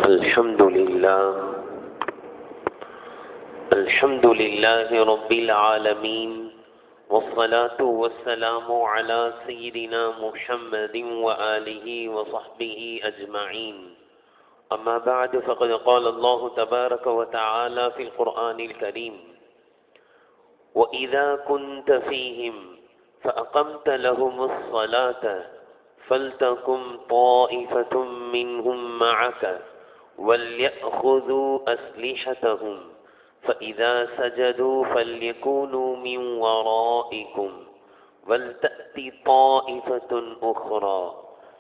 الحمد لله رب العالمين، والصلاة والسلام على سيدنا محمد وآله وصحبه أجمعين. أما بعد، فقد قال الله تبارك وتعالى في القرآن الكريم: وإذا كنت فيهم فأقمت لهم الصلاة فلتقم طائفة منهم معك وليأخذوا أسلحتهم فإذا سجدوا فليكونوا من ورائكم ولتأت طائفة أخرى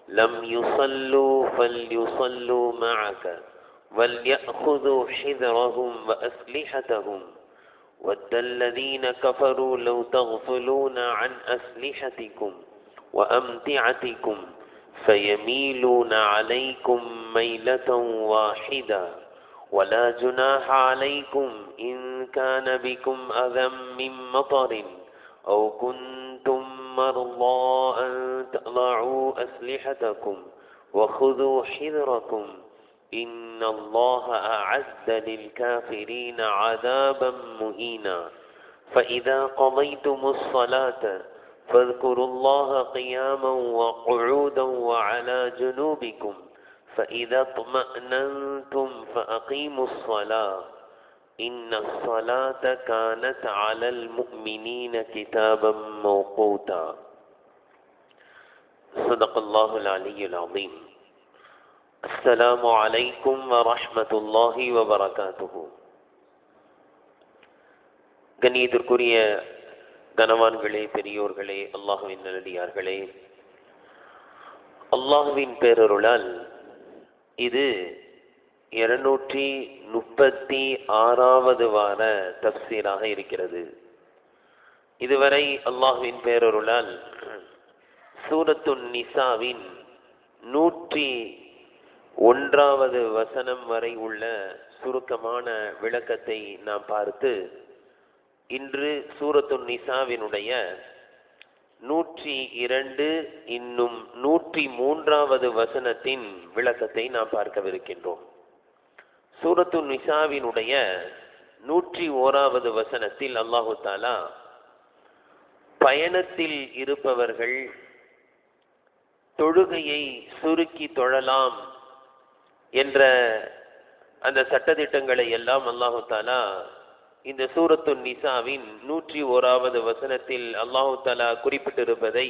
لم يصلوا فليصلوا معك وليأخذوا حذرهم وأسلحتهم ود الذين كفروا لو تغفلون عن أسلحتكم وأمتعتكم فيميلون عليكم ميلة واحدة ولا جناح عليكم إن كان بكم أذى من مطر أو كنتم مرضى أن تضعوا أسلحتكم وخذوا حذركم إن الله أعد للكافرين عذابا مهينا. فإذا قضيتم الصلاة فاذكروا الله قياما وقعودا وعلى جنوبكم فإذا اطمأننتم فأقيموا الصلاة إن الصلاة كانت على المؤمنين كتابا موقوتا. صدق الله العلي العظيم. السلام عليكم ورحمة الله وبركاته. கண்ணியத்திற்குரிய கனவான்களே, பெரியோர்களே, அல்லாஹுவின் நல்லடியார்களே, அல்லாஹுவின் பேரருளால் இது 236வது வார தஃப்சீராக இருக்கிறது. இதுவரை அல்லாஹுவின் பேரருளால் சூரத்துன் நிசாவின் 101வது வசனம் வரை உள்ள சுருக்கமான விளக்கத்தை நாம் பார்த்து, இன்று சூரத்துன் நிசாவினுடைய 102 இன்னும் 103வது வசனத்தின் விளக்கத்தை நாம் பார்க்கவிருக்கின்றோம். சூரத்துன் நிசாவினுடைய 101வது வசனத்தில் அல்லாஹு தாலா பயணத்தில் இருப்பவர்கள் தொழுகையை சுருக்கி தொழலாம் என்ற அந்த சட்டதிட்டங்களை எல்லாம் அல்லாஹு தாலா இந்த சூரத்துன் நிசாவின் 101வது வசனத்தில் அல்லாஹு தஆலா குறிப்பிட்டிருப்பதை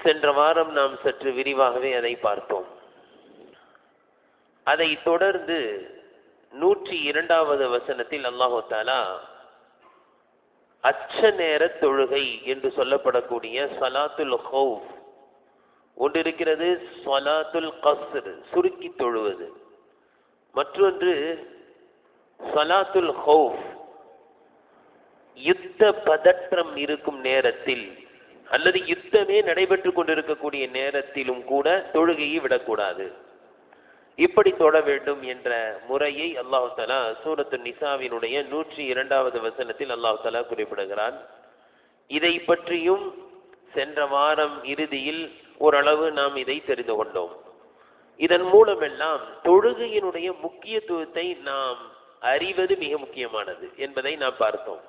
சென்ற வாரம் நாம் சற்று விரிவாகவே அதை பார்த்தோம். அதை தொடர்ந்து 102வது வசனத்தில் அல்லாஹு தஆலா அச்ச நேர தொழுகை என்று சொல்லப்படக்கூடிய ஸலாத்துல் ஹௌஃப் ஒன்று இருக்கிறது. ஸலாத்துல் கஸ்ர், சுருக்கி தொழுவது. மற்றொன்று ஸலாத்துல் ஹௌஃப், யுத்த பதற்றம் இருக்கும் நேரத்தில் அல்லது யுத்தமே நடைபெற்று கொண்டிருக்கக்கூடிய நேரத்திலும் கூட தொழுகையை விடக்கூடாது, இப்படி தொழ வேண்டும் என்ற முறையை அல்லாஹ் தஆலா சூரத்துன் நிசாவினுடைய 102வது வசனத்தில் அல்லாஹ் தஆலா குறிப்பிடுகிறான். இதை பற்றியும் சென்ற வாரம் இறுதியில் ஓரளவு நாம் இதை தெரிந்து கொண்டோம். இதன் மூலமெல்லாம் தொழுகையினுடைய முக்கியத்துவத்தை நாம் அறிவது மிக முக்கியமானது என்பதை நாம் பார்த்தோம்.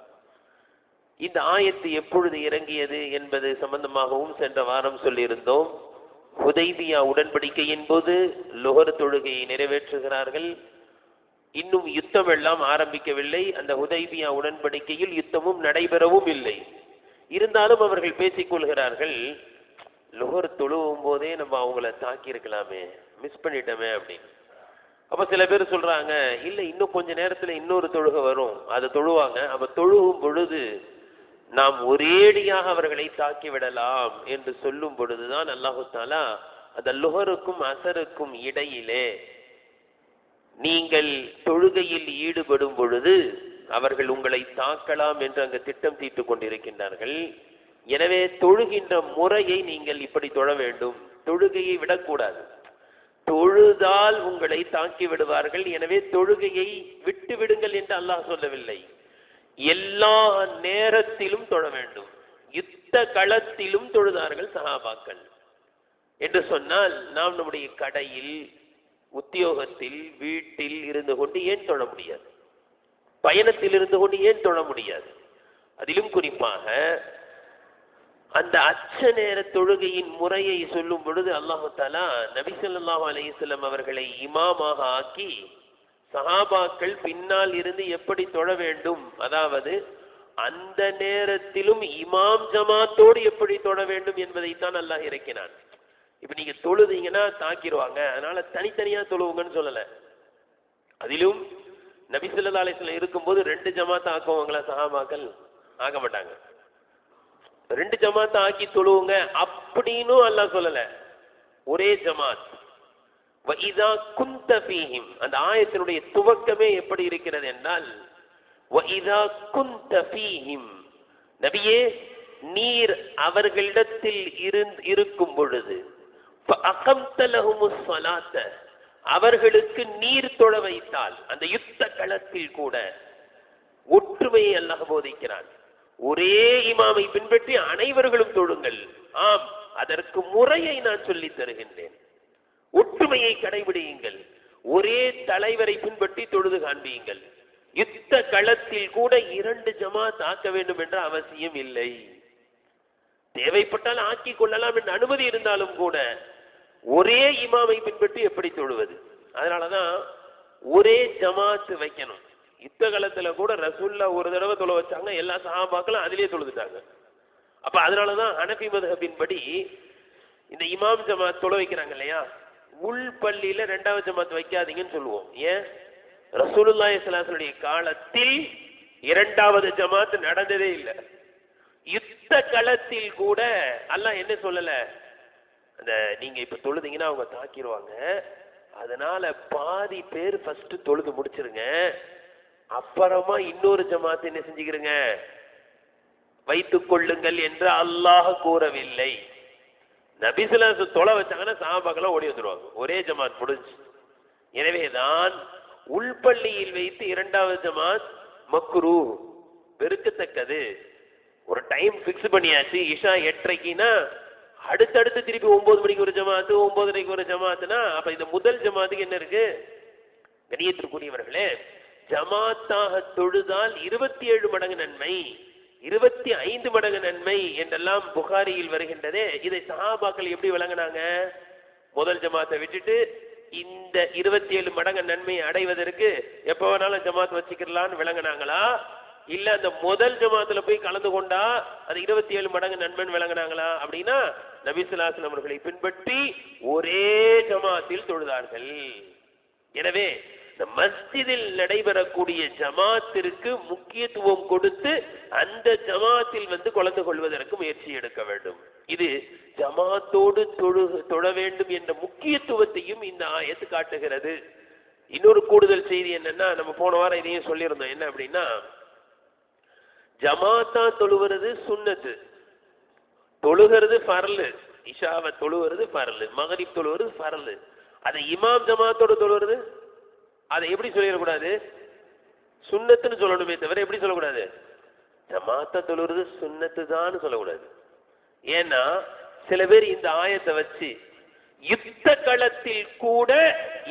இந்த ஆயத்து எப்பொழுது இறங்கியது என்பது சம்பந்தமாகவும் சென்ற வாரம் சொல்லியிருந்தோம். ஹுதைபியா உடன்படிக்கையின் போது லுஹர் தொழுகையை நிறைவேற்றுகிறார்கள். இன்னும் யுத்தம் எல்லாம் ஆரம்பிக்கவில்லை. அந்த ஹுதைபியா உடன்படிக்கையில் யுத்தமும் நடைபெறவும் இல்லை. இருந்தாலும் அவர்கள் பேசிக்கொள்கிறார்கள், லுஹர் தொழுவும் போதே நம்ம அவங்கள தாக்கி இருக்கலாமே, மிஸ் பண்ணிட்டோமே அப்படின்னு. அப்ப சில பேர் சொல்றாங்க, இல்ல இன்னும் கொஞ்ச நேரத்துல இன்னொரு தொழுகை வரும், அதை தொழுவாங்க. அப்ப தொழுகும் பொழுது நாம் ஒரேடியாக அவர்களை தாக்கி விடலாம் என்று சொல்லும் பொழுதுதான் அல்லாஹு தஆலா அந்த லுஹருக்கும் அசருக்கும் இடையிலே நீங்கள் தொழுகையில் ஈடுபடும் பொழுது அவர்கள் உங்களை தாக்கலாம் என்று அங்கு திட்டம் தீட்டுக் கொண்டிருக்கின்றார்கள். எனவே தொழுகின்ற முறையை நீங்கள் இப்படி தொழ வேண்டும், தொழுகையை விடக்கூடாது. தொழுதால் உங்களை தாக்கி விடுவார்கள், எனவே தொழுகையை விட்டு விடுங்கள் என்று அல்லாஹ் சொல்லவில்லை. எல்லா நேரத்திலும் தொழ வேண்டும். யுத்த களத்திலும் தொழுதார்கள் சஹாபாக்கள். என்று சொன்னால் நாம் நம்முடைய கடையில் உத்தியோகத்தில் வீட்டில் இருந்து கொண்டு ஏன் தொழ முடியாது? பயணத்தில் இருந்து கொண்டு ஏன் தொழ முடியாது? அதிலும் குறிப்பாக அந்த அச்ச நேர தொழுகையின் முறையை சொல்லும் பொழுது அல்லாஹு தஆலா நபி ஸல்லல்லாஹு அலைஹி வஸல்லம் அவர்களை இமாமாக ஆக்கி சஹாபாக்கள் பின்னால் இருந்து எப்படி தொழ வேண்டும், அதாவது அந்த நேரத்திலும் இமாம் ஜமாத்தோடு எப்படி தொழ வேண்டும் என்பதைத்தான் அல்லாஹ் இறக்கினான். இப்ப நீங்க தொழுதீங்கன்னா தாக்கிடுவாங்க, அதனால தனித்தனியா தொழுவுங்கன்னு சொல்லல. அதிலும் நபி ஸல்லல்லாஹு அலைஹி வஸல்லம் இருக்கும்போது 2 ஜமாத் ஆக்குவாங்களா சஹாபாக்கள்? ஆக்க மாட்டாங்க. 2 ஜமாத் ஆக்கி தொழுவுங்க அப்படின்னு அல்லாஹ் சொல்லல, ஒரே ஜமாத். வஇதா குன்த ஃபீஹிம், அந்த ஆயத்தினுடைய துவக்கமே எப்படி இருக்கிறது என்றால் வஇதா குன்த ஃபீஹிம், நபியே நீர் அவர்களிடத்தில் இருக்கும் பொழுது ஃபஅகம்த லஹுமுஸ் ஸலாத்த, அவர்களுக்கு நீர் தொழ வைத்தால், அந்த யுத்த களத்தில் கூட ஒற்றுமையை அல்லாஹ் போதிக்கிறான். ஒரே இமாமை பின்பற்றி அனைவர்களும் தொழுங்கள். ஆம், அதற்கு முறையை நான் சொல்லி தருகின்றேன். ஒற்றுமையை கடைபிடியுங்கள். ஒரே தலைவரை பின்பற்றி தொழுது காண்பியுங்கள். யுத்த களத்தில் கூட 2 ஜமாத் ஆக்க வேண்டும் என்ற அவசியம் இல்லை. தேவைப்பட்டால் ஆக்கிக் கொள்ளலாம் என்ற அனுமதி இருந்தாலும் கூட ஒரே இமாமை பின்பற்றி எப்படி தொழுவது? அதனாலதான் ஒரே ஜமாத் வைக்கணும். யுத்த காலத்துல கூட ரசூல்லா ஒரு தடவை தொழ வச்சாங்க, எல்லா சஹாபாக்களும் அதிலே தொழுதுட்டாங்க. அப்ப அதனாலதான் ஹனஃபி மத்ஹபின் படி இந்த இமாம் ஜமாத் தொழ வைக்கிறாங்க இல்லையா, உள் பள்ளியில 2வது ஜமாத் வைக்காதீங்கன்னு சொல்லுவோம். ஏன்? ரசூலுல்லாஹி ஸல்லல்லாஹு அலைஹி வஸல்லம் காலத்தில் 2வது ஜமாத் நடந்ததே இல்லை. யுத்த களத்தில் கூட அல்லாஹ் என்ன சொல்லல, அந்த நீங்க இப்ப தொழுதீங்கன்னா அவங்க தாக்கிடுவாங்க, அதனால பாதி பேர் ஃபர்ஸ்ட் தொழுது முடிச்சிருங்க, அப்புறமா இன்னொரு ஜமாத் என்ன செஞ்சுக்கிறீங்க வைத்துக் கொள்ளுங்கள் என்று அல்லாஹ் கூறவில்லை. நபி ஸல்லல்லாஹு அலைஹி வஸல்லம் தொழ வச்சாங்கன்னா சஹாபாக்கள் ஓடி வந்துருவாங்க, ஒரே ஜமாத் முடிஞ்சு. எனவேதான் உள்பள்ளியில் வைத்து 2வது ஜமாத் மக்ரூ, வெறுக்கத்தக்கது. ஒரு டைம் பிக்ஸ் பண்ணியாச்சு, இஷா 8:30க்குனா அடுத்தடுத்து திருப்பி 9 மணிக்கு ஒரு ஜமாத்து, 9:30க்கு ஒரு ஜமாத்துனா அப்ப இந்த முதல் ஜமாத்துக்கு என்ன இருக்கு? கண்ணியத்திற்குரியவர்களே, ஜமாத்தாக தொழுதால் 27 மடங்கு நன்மை, 25 மடங்கு நன்மை என்றெல்லாம் புகாரியில் வருகின்றதே. இதை சஹாபாக்கள் எப்படி விளங்கினாங்க? முதல் ஜமாத்தை விட்டுட்டு இந்த 27 மடங்கு நன்மை அடைவதற்கு எப்ப வேணாலும் ஜமாத் வச்சுக்கலான்னு விளங்கினாங்களா, இல்ல அந்த முதல் ஜமாத்துல போய் கலந்து கொண்டா அது 27 மடங்கு நன்மைன்னு விளங்கினாங்களா? அப்படின்னா நபி ஸல்லல்லாஹு அலைஹி வஸல்லம் அவர்களை பின்பற்றி ஒரே ஜமாத்தில் தொழுதார்கள். எனவே இந்த மஸ்ஜிதில் நடைபெறக்கூடிய ஜமாத்திற்கு முக்கியத்துவம் கொடுத்து அந்த ஜமாத்தில் கலந்து கொள்வதற்கு முயற்சி எடுக்க வேண்டும். இது ஜமாத்தோடு தொழ வேண்டும் என்ற முக்கியத்துவத்தையும் இந்த ஆயத்து காட்டுகிறது. இன்னொரு கூடுதல் செய்தி என்னன்னா, நம்ம போன வாரம் இதையும் சொல்லியிருந்தோம். என்ன அப்படின்னா, ஜமாத்தா தொழுகிறது சுன்னத்து, தொழுகிறது ஃபர்லு. இஷாவை தொழுகிறது ஃபர்லு, மகரிப் தொழுகிறது ஃபர்லு. அதை இமாம் ஜமாத்தோடு தொழுகிறது அதை எப்படி சொல்லிடக்கூடாது? சுன்னத்துன்னு சொல்லணுமே தவிர எப்படி சொல்லக்கூடாது? ஜமாத்தா தொழுகிறது சுன்னத்து தான் சொல்லக்கூடாது. ஏன்னா சில பேர் இந்த ஆயத்தை வச்சு யுத்த களத்தில் கூட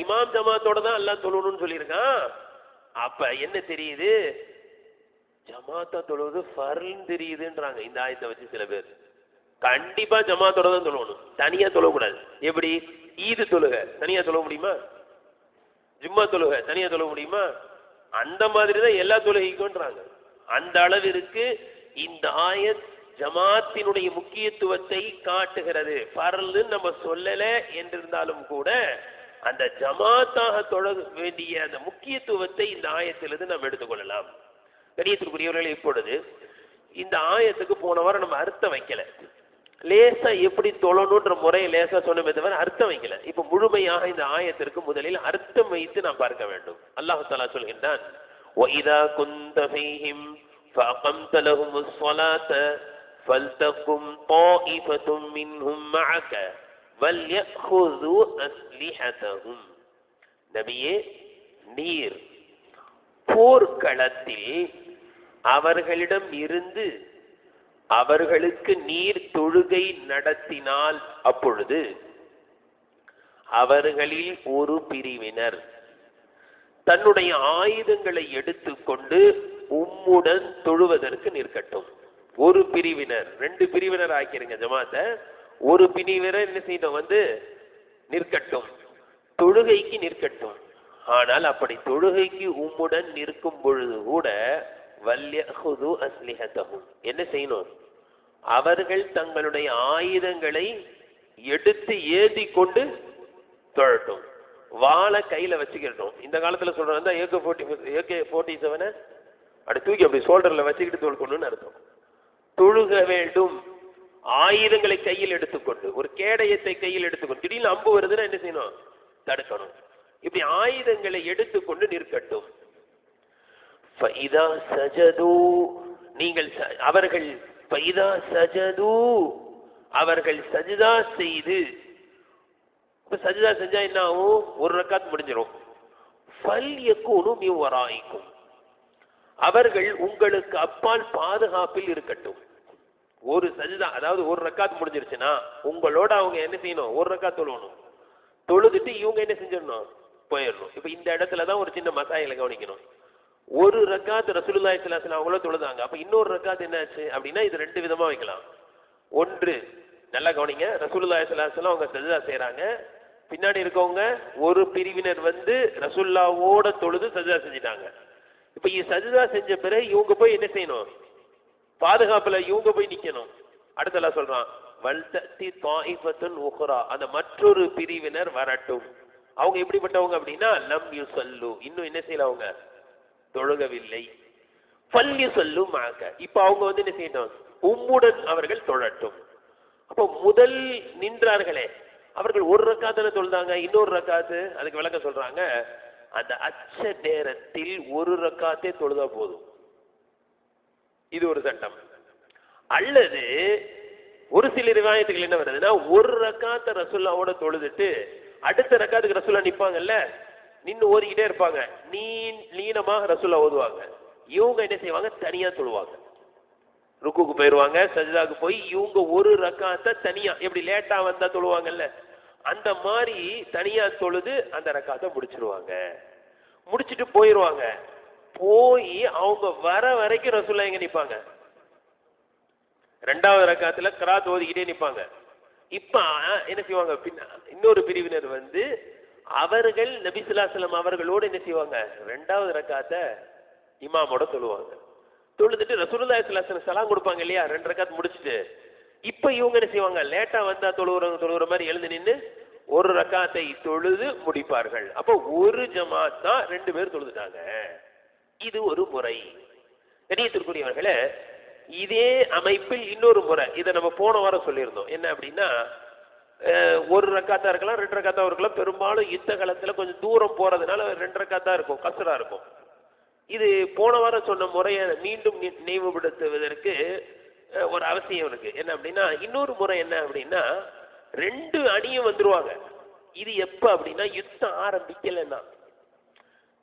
இமாம் ஜமாத்தோட தான் எல்லாம் தொழணும்னு சொல்லியிருக்கான். அப்ப என்ன தெரியுது? ஜமாத்தா தொழுவது ஃபர்ல்னு தெரியுதுன்றாங்க இந்த ஆயத்தை வச்சு. சில பேர் கண்டிப்பா ஜமாத்தோட தான் தொழணும், தனியா தொழக்கூடாது. எப்படி? ஈது தொழுக தனியா தொழ முடியுமா? ஜும்மா தொழுக தனியா தொழ முடியுமா? அந்த மாதிரி தான் எல்லா தொழுகைக்கும்ன்றாங்க. அந்த அளவிற்கு இந்த ஆயத் ஜமாத்தினுடைய முக்கியத்துவத்தை காட்டுகிறது. ஃபர்ல்னு நம்ம சொல்லல என்றிருந்தாலும் கூட அந்த ஜமாத்தாக தொழ வேண்டிய அந்த முக்கியத்துவத்தை இந்த ஆயத்திலிருந்து நம்ம எடுத்துக்கொள்ளலாம். கண்ணியத்திற்குரியவர்களே, இப்பொழுது இந்த ஆயத்துக்கு போன வாரம் நம்ம அர்த்தம் வைக்கல. லேசா எப்படி தொழணுன்ற முறையை லேசா சொன்னமே தவிர அர்த்தம் வைக்கல. இப்ப முழுமையாக இந்த ஆயத்திற்கு முதலில் அர்த்தம் வைத்து நாம் பார்க்க வேண்டும். அல்லாஹ் தஆலா சொல்கின்றான், وَإِذَا كُنْتَ فِيهِمْ فَأَقَمْتَ لَهُمُ الصَّلَاةَ فَلْتَقُمْ طَائِفَةٌ مِّنْهُمْ مَعَكَ وَلْيَأْخُذُوا أَسْلِحَتَهُمْ. நபியே, நீர் போர்க்களத்தில் அவர்களிடம் இருந்து அவர்களுக்கு நீர் தொழுகை நடத்தினால் அப்பொழுது அவர்களில் ஒரு பிரிவினர் தன்னுடைய ஆயுதங்களை எடுத்துக்கொண்டு உம்முடன் தொழுவதற்கு நிற்கட்டும். ஒரு பிரிவினர், 2 பிரிவினர் ஆக்கிருங்க ஜமாத்த. ஒரு பிரிவினர் என்ன செய்யணும், வந்து நிற்கட்டும், தொழுகைக்கு நிற்கட்டும். ஆனால் அப்படி தொழுகைக்கு உம்முடன் நிற்கும் பொழுது கூட வல்யஹுது அஸ்லிஹத்தஹும், என்ன செய்யணும், அவர்கள் தங்களுடைய ஆயுதங்களை எடுத்து ஏந்தி கொண்டு தொழட்டும். வாழை கையில வச்சுக்கிட்டோம். இந்த காலத்துல சொல்றாங்க AK-47 அப்படி தூக்கி அப்படி ஷோல்டர்ல வச்சுக்கிட்டு தொழுக்கணும்னு அர்த்தம். தொழுக வேண்டும், ஆயுதங்களை கையில் எடுத்துக்கொண்டு, ஒரு கேடயத்தை கையில் எடுத்துக்கொண்டு, திடீர்னு அம்பு வருதுன்னா என்ன செய்யணும், தடுக்கணும். இப்படி ஆயுதங்களை எடுத்துக்கொண்டு நிற்கட்டும். நீங்கள் அவர்கள் அவர்கள் சஜிதா செய்து, சஜிதா செஞ்சா என்ன ஆகும், ஒரு ரக்காத் முடிஞ்சிடும். அவர்கள் உங்களுக்கு அப்பால் பாதுகாப்பில் இருக்கட்டும். ஒரு சஜிதா, அதாவது ஒரு ரக்காத் முடிஞ்சிருச்சுன்னா உங்களோட அவங்க என்ன செய்யணும், ஒரு ரக்காத் தொழுவணும். தொழுதுட்டு இவங்க என்ன செஞ்சிடணும், போயிடணும். இப்ப இந்த இடத்துலதான் ஒரு சின்ன மசாயில கவனிக்கணும். ஒரு ரக்காத் ரசூலுல்லாஹி ஸல்லல்லாஹு அலைஹி வஸல்லம் அவங்கள தொழுதாங்க. அப்ப இன்னொரு ரக்காத் என்னாச்சு அப்படின்னா, இது 2 விதமா வைக்கலாம். ஒன்று, நல்லா கவனிங்க, ரசூலுல்லாஹி ஸல்லல்லாஹு அலைஹி வஸல்லம் அவங்க சஜிதா செய்யறாங்க, பின்னாடி இருக்கவங்க ஒரு பிரிவினர் வந்து ரசூலுல்லாஹ்வோட தொழுது சஜிதா செஞ்சிட்டாங்க. இப்ப சஜிதா செஞ்ச பிறகு இவங்க போய் என்ன செய்யணும், பாதுகாப்புல இவங்க போய் நிக்கணும். அடுத்தல சொல்றான், வல்தத்தி தாயிஃபத்துன் உக்ரா, அந்த மற்றொரு பிரிவினர் வரட்டும். அவங்க எப்படிப்பட்டவங்க அப்படின்னா, லம் யுஸல்லு, இன்னும் என்ன செய்யல, அவங்க தொழுகவில்லை. ஃபல்யுஸல்லு மஅக, இப்ப அவங்க வந்து என்ன செய்யணும், உம்முடன் அவர்கள் தொழட்டும். அப்போ முதல் நின்றார்களே அவர்கள் ஒரு ரக்காத்துல தொழுதாங்க, இன்னொரு ரக்காத்து, அதுக்கு விளக்க சொல்றாங்க, அந்த அச்ச நேரத்தில் ஒரு ரக்காத்தே தொழுதா போதும். இது ஒரு சட்டம். அல்லது ஒரு சில ரிவாயத்துகள் என்ன வருதுன்னா, ஒரு ரக்காத்த ரசூலுல்லாவோட தொழுதுட்டு அடுத்த ரக்காத்துக்கு ரசூலுல்லாஹ் நிப்பாங்கல்ல, நின்று ஓதிக்கிட்டே இருப்பாங்க, நீளமாக ரசூலுல்லாஹ் ஓதுவாங்க. இவங்க என்ன செய்வாங்க, தனியா தொழுவாங்க. ருக்குக்கு போயிடுவாங்க, சஜிதாக்கு போய் இவங்க ஒரு ரக்காத்த தனியா, எப்படி லேட்டா வந்தா தொழுவாங்கல்ல, அந்த மாதிரி தனியா தொழுது அந்த ரக்காத்தை முடிச்சிருவாங்க. முடிச்சுட்டு போயிடுவாங்க. போய் அவங்க வர வரைக்கும் ரசூலுல்லாஹ் எங்க நிப்பாங்க, 2வது ரக்காத்துல கிராத் ஓதிக்கிட்டே நிப்பாங்க. இப்ப என்ன செய்வாங்க, இன்னொரு பிரிவினர் வந்து அவர்கள் நபி ஸல்லல்லாஹு அலைஹி வஸல்லம் அவர்களோடு என்ன செய்வாங்க, 2வது ரக்காத்தை இமாமோட தொழுவாங்க. தொழுதுட்டு ரசூலுல்லாஹி ஸல்லல்லாஹு அலைஹி வஸல்லம் சலாம் கொடுப்பாங்க இல்லையா, 2 ரக்காத் முடிச்சுட்டு, இப்ப இவங்க என்ன செய்வாங்க, லேட்டா வந்தா தொழுவுற மாதிரி எழுந்து நின்று ஒரு ரக்காத்தை தொழுது முடிப்பார்கள். அப்போ ஒரு ஜமாத் தான் 2 பேர் தொழுதுட்டாங்க. இது ஒரு முறை. கண்ணியத்திற்குரியவர்களே, இதே அமைப்பில் இன்னொரு முறை, இதை நம்ம போன வாரம் சொல்லியிருந்தோம். என்ன அப்படின்னா, ஒரு ரக்காத்தா இருக்கலாம், 2 ரக்காத்தா இருக்கலாம். பெரும்பாலும் யுத்த காலத்துல கொஞ்சம் தூரம் போறதுனால 2 ரக்காத்தா இருக்கும், கஸ்ரா இருக்கும். இது போன வாரம் சொன்ன முறையை மீண்டும் நினைவுபடுத்துவதற்கு ஒரு அவசியம் இருக்கு. என்ன அப்படின்னா, இன்னொரு முறை என்ன அப்படின்னா, 2 அணியும் வந்துருவாங்க. இது எப்ப அப்படின்னா, யுத்தம் ஆரம்பிக்கலன்னா,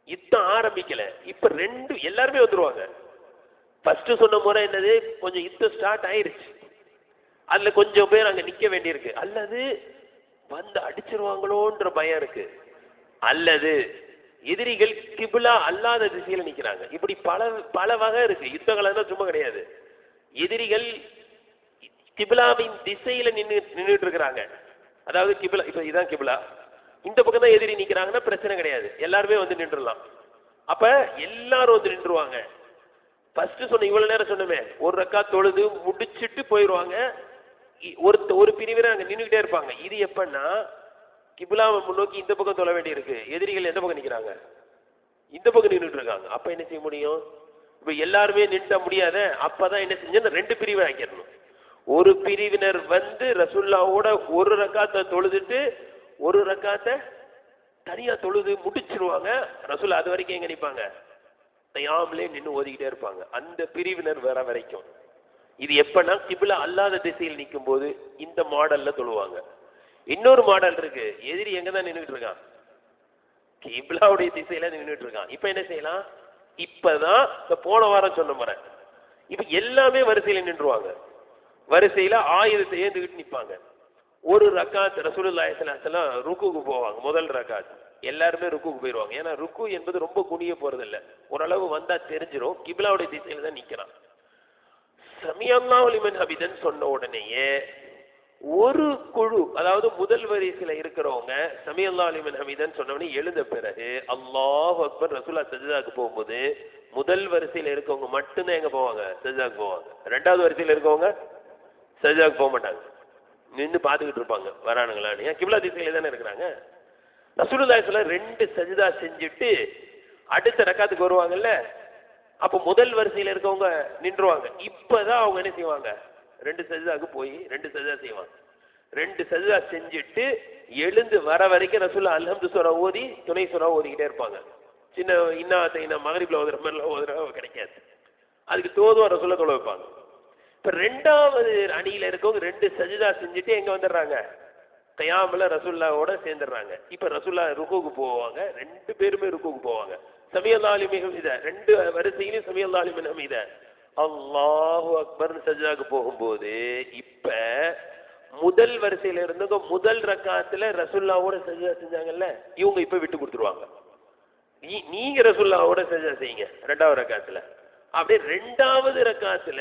யுத்தம் ஆரம்பிக்கல, இப்ப 2 எல்லாருமே வந்துருவாங்க. ஃபர்ஸ்ட் சொன்ன முறை என்னது, கொஞ்சம் யுத்தம் ஸ்டார்ட் ஆயிருச்சு, அதுல கொஞ்சம் பேர் அங்க நிக்க வேண்டியிருக்கு, அல்லது வந்து அடிச்சிருவாங்களோன்ற பயம் இருக்கு, அல்லது எதிரிகள் கிபிலா அல்லாத திசையில நிக்கிறாங்க. இப்படி பல வகை இருக்கு. யுத்த காலம் சும்மா கிடையாது. எதிரிகள் கிபிலாவின் திசையில நின்றுட்டு இருக்கிறாங்க. அதாவது கிபிலா, இப்ப இதான் கிபிலா, இந்த பக்கம் தான் எதிரி நிக்கிறாங்கன்னா பிரச்சனை கிடையாது, எல்லாருமே வந்து நின்றுடலாம். அப்ப எல்லாரும் வந்து நின்றுவாங்க. ஃபர்ஸ்ட் சொன்ன இவ்வளவு நேரம் சொன்னமே, ஒரு ரக்காத் தொழுது முடிச்சுட்டு போயிடுவாங்க. ஒரு பிரிவினர் அங்க நின்றுகிட்டே இருப்பாங்க. இது எப்பன்னா, கிபிலாவை முன்னோக்கி இந்த பக்கம் தொழ வேண்டி இருக்கு, எதிரிகள் எந்த பக்கம் நிக்கிறாங்க, இந்த பக்கம் நின்றுட்டு இருக்காங்க. அப்ப என்ன செய்ய முடியும், இப்ப எல்லாருமே நின்ற முடியாத, அப்பதான் என்ன செஞ்ச, 2 பிரிவை ஆக்கிடணும். ஒரு பிரிவினர் வந்து ரசூலுல்லாவோட ஒரு ரக்காத்தை தொழுதுட்டு ஒரு ரக்காத்தை தனியா தொழுது முடிச்சிருவாங்க. ரசூலுல்லாஹ் அது வரைக்கும் எங்க நிப்பாங்க, தயாம்லே நின்று ஓதிக்கிட்டே இருப்பாங்க, அந்த பிரிவினர் வர வரைக்கும். இது எப்பன்னா, கிபிலா அல்லாத திசையில் நிற்கும் போது இந்த மாடல்ல தொழுவாங்க. இன்னொரு மாடல் இருக்கு, எதிரி எங்க தான் நின்றுட்டு இருக்கான், கிபிலாவுடைய திசையில நின்றுட்டு இருக்கான். இப்ப என்ன செய்யலாம், இப்பதான் போன வாரம் சொன்ன முறை, இப்ப எல்லாமே வரிசையில நின்றுவாங்க. வரிசையில ஆயுதத்தை ஏந்துக்கிட்டு நிற்பாங்க. ஒரு ரக்காத் ரசூலுல்லாஹி ஸல்லல்லாஹு அலைஹி வஸல்லம் ருக்குக்கு போவாங்க. முதல் ரக்காத் எல்லாருமே ருக்குக்கு போயிடுவாங்க. ஏன்னா ருக்கு என்பது ரொம்ப குனிய போறது இல்லை, ஓரளவு வந்தா தெரிஞ்சிடும். கிப்லாவுடைய திசையில தான் நிக்கிறான். சமிஅல்லாஹு லிமன் ஹமிதன் சொன்ன உடனேயே ஒரு குழு, அதாவது முதல் வரிசையில இருக்கிறவங்க சமிஅல்லாஹு லிமன் ஹமிதன் சொன்னவனே எழுந்த பிறகு அல்லாஹு அக்பர் ரசூலா சஜ்தாக்கு போகும்போது முதல் வரிசையில இருக்கவங்க மட்டும்தான் எங்க போவாங்க? சஜ்தாக்கு போவாங்க. ரெண்டாவது வரிசையில இருக்கவங்க சஜ்தாக்கு போக மாட்டாங்க, நின்று பார்த்துக்கிட்டு இருப்பாங்க வரானுங்களான்னு. ஏன்? கிப்லா திசையில தானே இருக்கிறாங்க. ரசூலுல்லாஹி ஸல்லல்லாஹு அலைஹி வஸல்லம் 2 சஜ்தா செஞ்சுட்டு அடுத்த ரக்காத்துக்கு வருவாங்கல்ல, அப்போ முதல் வரிசையில இருக்கவங்க நின்றுவாங்க. இப்பதான் அவங்க என்ன செய்வாங்க? 2 சஜ்தாக்கு போய் 2 சஜ்தா செய்வாங்க. 2 சஜ்தா செஞ்சுட்டு எழுந்து வர வரைக்கும் ரசூலுல்லாஹ் அல்ஹம்து சூரா ஓதி துணை சூரா ஓதிக்கிட்டே இருப்பாங்க. சின்ன இன்னா மகரிப்ல ஓதுற மாதிரிலாம் ஓதுற கிடைக்காது, அதுக்கு தோதுவா ரசூலுல்லாஹ் தொழ வைப்பாங்க. இப்ப ரெண்டாவது அணியில இருக்கவங்க 2 சஜ்தா செஞ்சுட்டு எங்க வந்துடுறாங்க? கயாமல ரசூலுல்லாஹோட சேர்ந்துடுறாங்க. இப்ப ரசூலுல்லாஹ் ருக்குக்கு போவாங்க, 2 பேருமே ருக்குக்கு போவாங்க. சமிஅல்லாஹு லிமன் ஹமீதா 2 வரிசையிலும் சமிஅல்லாஹு லிமன் ஹமீதா அல்லாஹு அக்பர் சஜ்தாக்கு போகும்போது இப்ப முதல் வரிசையில இருந்தவங்க முதல் ரக்காத்துல ரசூலுல்லாஹோட சஜ்தா செஞ்சாங்கல்ல, இவங்க இப்ப விட்டு கொடுத்துருவாங்க. நீங்க ரசூலுல்லாஹோட சஜ்தா செய்யுங்க ரெண்டாவது ரக்காத்துல. அப்படியே ரெண்டாவது ரக்காத்துல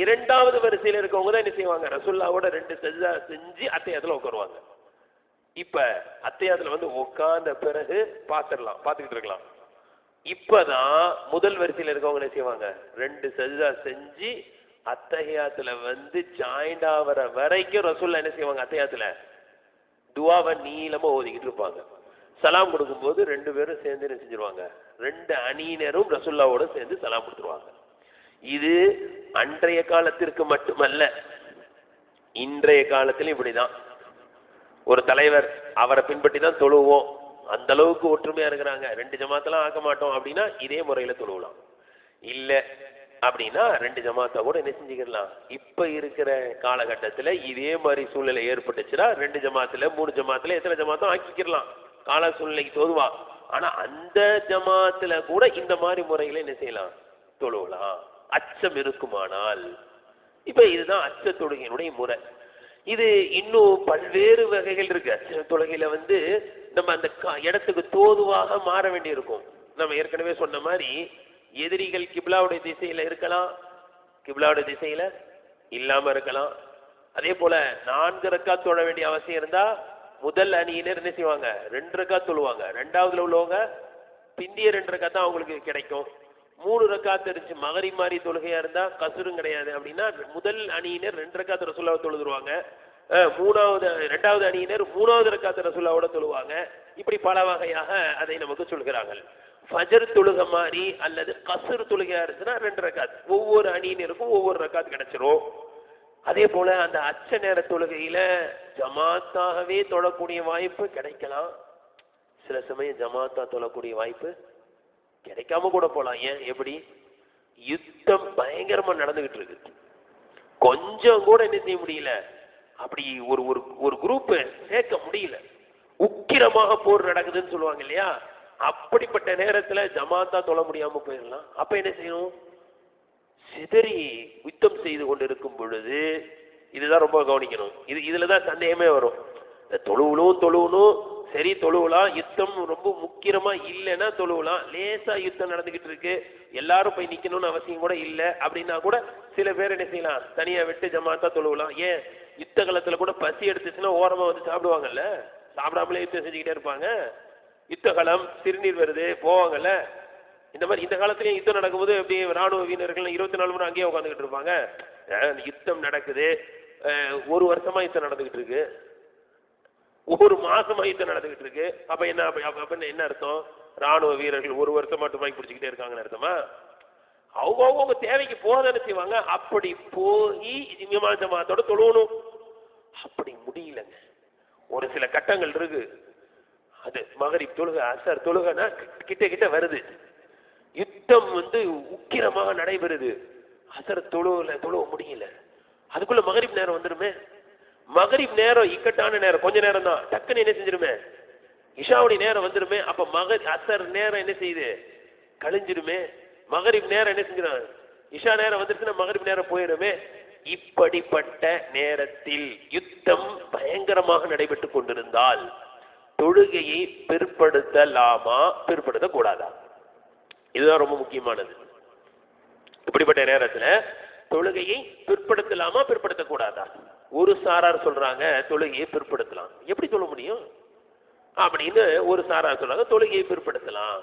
இரண்டாவது வரிசையில இருக்கவங்க தான் என்ன செய்வாங்க? ரசூலுல்லாஹோட 2 சஜ்தா செஞ்சு அத்தையாத்துல உட்காருவாங்க. இப்ப அத்தையாத்துல வந்து உட்கார்ந்த பிறகு பார்த்துக்கிட்டு இருக்கலாம். இப்பதான் முதல் வரிசையில இருக்கவங்க என்ன செய்வாங்க? 2 சஜ்தா செஞ்சு அத்தையாத்துல வந்து ஜாயிண்ட் ஆகிற வரைக்கும் ரசூலுல்லாஹ் என்ன செய்வாங்க? அத்தையாத்துல துவாவை நீளமா ஓதிக்கிட்டு இருப்பாங்க. சலாம் கொடுக்கும்போது 2 பேரும் சேர்ந்து என்ன செஞ்சிருவாங்க? 2 அணியினரும் ரசூலுல்லாஹோட சேர்ந்து சலாம் கொடுத்துருவாங்க. இது அன்றைய காலத்திற்கு மட்டுமல்ல, இன்றைய காலத்திலும் இப்படிதான். ஒரு தலைவர் அவரை பின்பற்றி தான் தொழுவோம், அந்த அளவுக்கு ஒற்றுமையா இருக்கிறாங்க, 2 ஜமாத்தெல்லாம் ஆக்க மாட்டோம் அப்படின்னா இதே முறையில தொழுவலாம். இல்ல அப்படின்னா 2 ஜமாத்தா கூட என்ன செஞ்சுக்கலாம். இப்ப இருக்கிற காலகட்டத்தில் இதே மாதிரி சூழ்நிலை ஏற்பட்டுச்சுன்னா 2 ஜமாத்துல 3 ஜமாத்துல எத்தனை ஜமாத்தும் ஆக்கிக்கலாம், கால சூழ்நிலைக்கு தோதுவா. ஆனா அந்த ஜமாத்துல கூட இந்த மாதிரி முறையில என்ன செய்யலாம்? தொழுவலாம், அச்சம் இருக்குமானால். இப்ப இதுதான் அச்ச தொழுகையினுடைய முறை. இது இன்னும் பல்வேறு வகைகள் இருக்கு. அச்ச தொழுகையில வந்து நம்ம அந்த இடத்துக்கு தோதுவாக மாற வேண்டி இருக்கும். நம்ம ஏற்கனவே சொன்ன மாதிரி எதிரிகள் கிப்லாவுடைய திசையில இருக்கலாம், கிப்லாவுடைய திசையில இல்லாம இருக்கலாம். அதே போல 4 ரக்காத் தொழ வேண்டிய அவசியம் இருந்தா முதல் அணியினர் என்ன செய்வாங்க? 2 ரக்காத் தொழுவாங்க. ரெண்டாவதுல உள்ளவங்க பிந்திய 2 ரக்காத் தான் அவங்களுக்கு கிடைக்கும். 3 ரக்காத் இருந்துச்சு மகரிப் மாதிரி தொழுகையா இருந்தா கசுரும் கிடையாது அப்படின்னா முதல் அணியினர் 2 ரக்காத் ரசூலுல்லாஹ் தொழுதுருவாங்க. ரெண்டாவது அணியினர் 3வது ரக்காத் ரசூலுல்லாஹோட தொழுவாங்க. இப்படி பல வகையாக அதை நமக்கு சொல்கிறார்கள். ஃபஜர் தொழுகை மாதிரி அல்லது கசுர் தொழுகையா இருந்துச்சுன்னா 2 ரக்காத், ஒவ்வொரு அணியினருக்கும் ஒவ்வொரு ரக்காத் கிடைச்சிரும். அதே போல அந்த அச்ச நேர தொழுகையில ஜமாத்தாகவே தொழக்கூடிய வாய்ப்பு கிடைக்கலாம். சில சமயம் ஜமாத்தா தொழக்கூடிய வாய்ப்பு கிடைக்காம கூட போலாம். ஏன்? எப்படி? யுத்தம் பயங்கரமா நடந்துகிட்டு இருக்கு, கொஞ்சம் கூட என்ன செய்ய முடியல, அப்படி ஒரு குரூப் சேர்க்க முடியல, உக்கிரமாக போர் நடக்குதுன்னு சொல்லுவாங்க இல்லையா, அப்படிப்பட்ட நேரத்துல ஜமாத்தா தொழ முடியாம போயிடலாம். அப்ப என்ன செய்யணும்? சிதறி யுத்தம் செய்து கொண்டிருக்கும் பொழுது இதுதான் ரொம்ப கவனிக்கணும். இதுலதான் சந்தேகமே வரும். தொழுவணும் சரி, தொழுவலாம், யுத்தம் ரொம்ப முக்கியமா இல்லைன்னா தொழுவலாம். லேசா யுத்தம் நடந்துகிட்டு இருக்கு, எல்லாரும் போய் நிக்கணும்னு அவசியம் கூட இல்லை அப்படின்னா கூட சில பேர் என்ன செய்யலாம்? தனியா விட்டு ஜமாத்தா தொழுவலாம். ஏன்? யுத்த காலத்துல கூட பசி எடுத்துச்சுன்னா ஓரமா வந்து சாப்பிடுவாங்கல்ல, சாப்பிடாமலே யுத்தம் செஞ்சுக்கிட்டே இருப்பாங்க. யுத்த காலம் சிறுநீர் வருது போவாங்கல்ல, இந்த மாதிரி இந்த காலத்திலயும் யுத்தம் நடக்கும்போது எப்படி ராணுவ வீரர்கள் 24 மணி அங்கேயே உட்காந்துக்கிட்டு இருப்பாங்க. யுத்தம் நடக்குது, 1 வருஷமா யுத்தம் நடந்துகிட்டு இருக்கு, 1 மாசமா யுத்தம் நடந்துகிட்டு இருக்கு. அப்ப என்ன அர்த்தம்? ராணுவ வீரர்கள் 1 வருஷமா துப்பாக்கி பிடிச்சிக்கிட்டே இருக்காங்கன்னு அர்த்தமா? அவங்க தேவைக்கு போதானே செய்வாங்க. அப்படி போய் இமாம் ஜமாத்தோட தொழுவணும். அப்படி முடியலங்க, ஒரு சில கட்டங்கள் இருக்கு. அது மகரிப் தொழுகை அசர் தொழுகைனா கிட்ட வருது, யுத்தம் வந்து உக்கிரமாக நடைபெறுது, அசர் தொழுவ முடியல, அதுக்குள்ள மகரிப் நேரம் வந்துருமே. மகரிப் நேரம் இக்கட்டான நேரம், கொஞ்ச நேரம் தான், டக்குன்னு என்ன செஞ்சிருமே, இஷாவுடைய நேரம் வந்துருமே. அப்ப அசர் நேரம் என்ன செய்யுது? கழிஞ்சிருமே. மகரிப் நேரம் என்ன செஞ்சிடும்? இஷா நேரம் வந்துருச்சுன்னா மகரிப் நேரம் போயிடுமே. இப்படிப்பட்ட நேரத்தில் யுத்தம் பயங்கரமாக நடைபெற்றுக் கொண்டிருந்தால் தொழுகையை பிற்படுத்தலாமா பிற்படுத்தக்கூடாதா? இதுதான் ரொம்ப முக்கியமானது. இப்படிப்பட்ட நேரத்துல தொழுகையை பிற்படுத்தலாமா பிற்படுத்தக்கூடாதா? ஒரு சாரார் சொல்றாங்க தொழுகையை பிற்படுத்தலாம். எப்படி சொல்ல முடியும் அப்படின்னு ஒரு சாரார் சொல்றாங்க தொழுகையை பிற்படுத்தலாம்.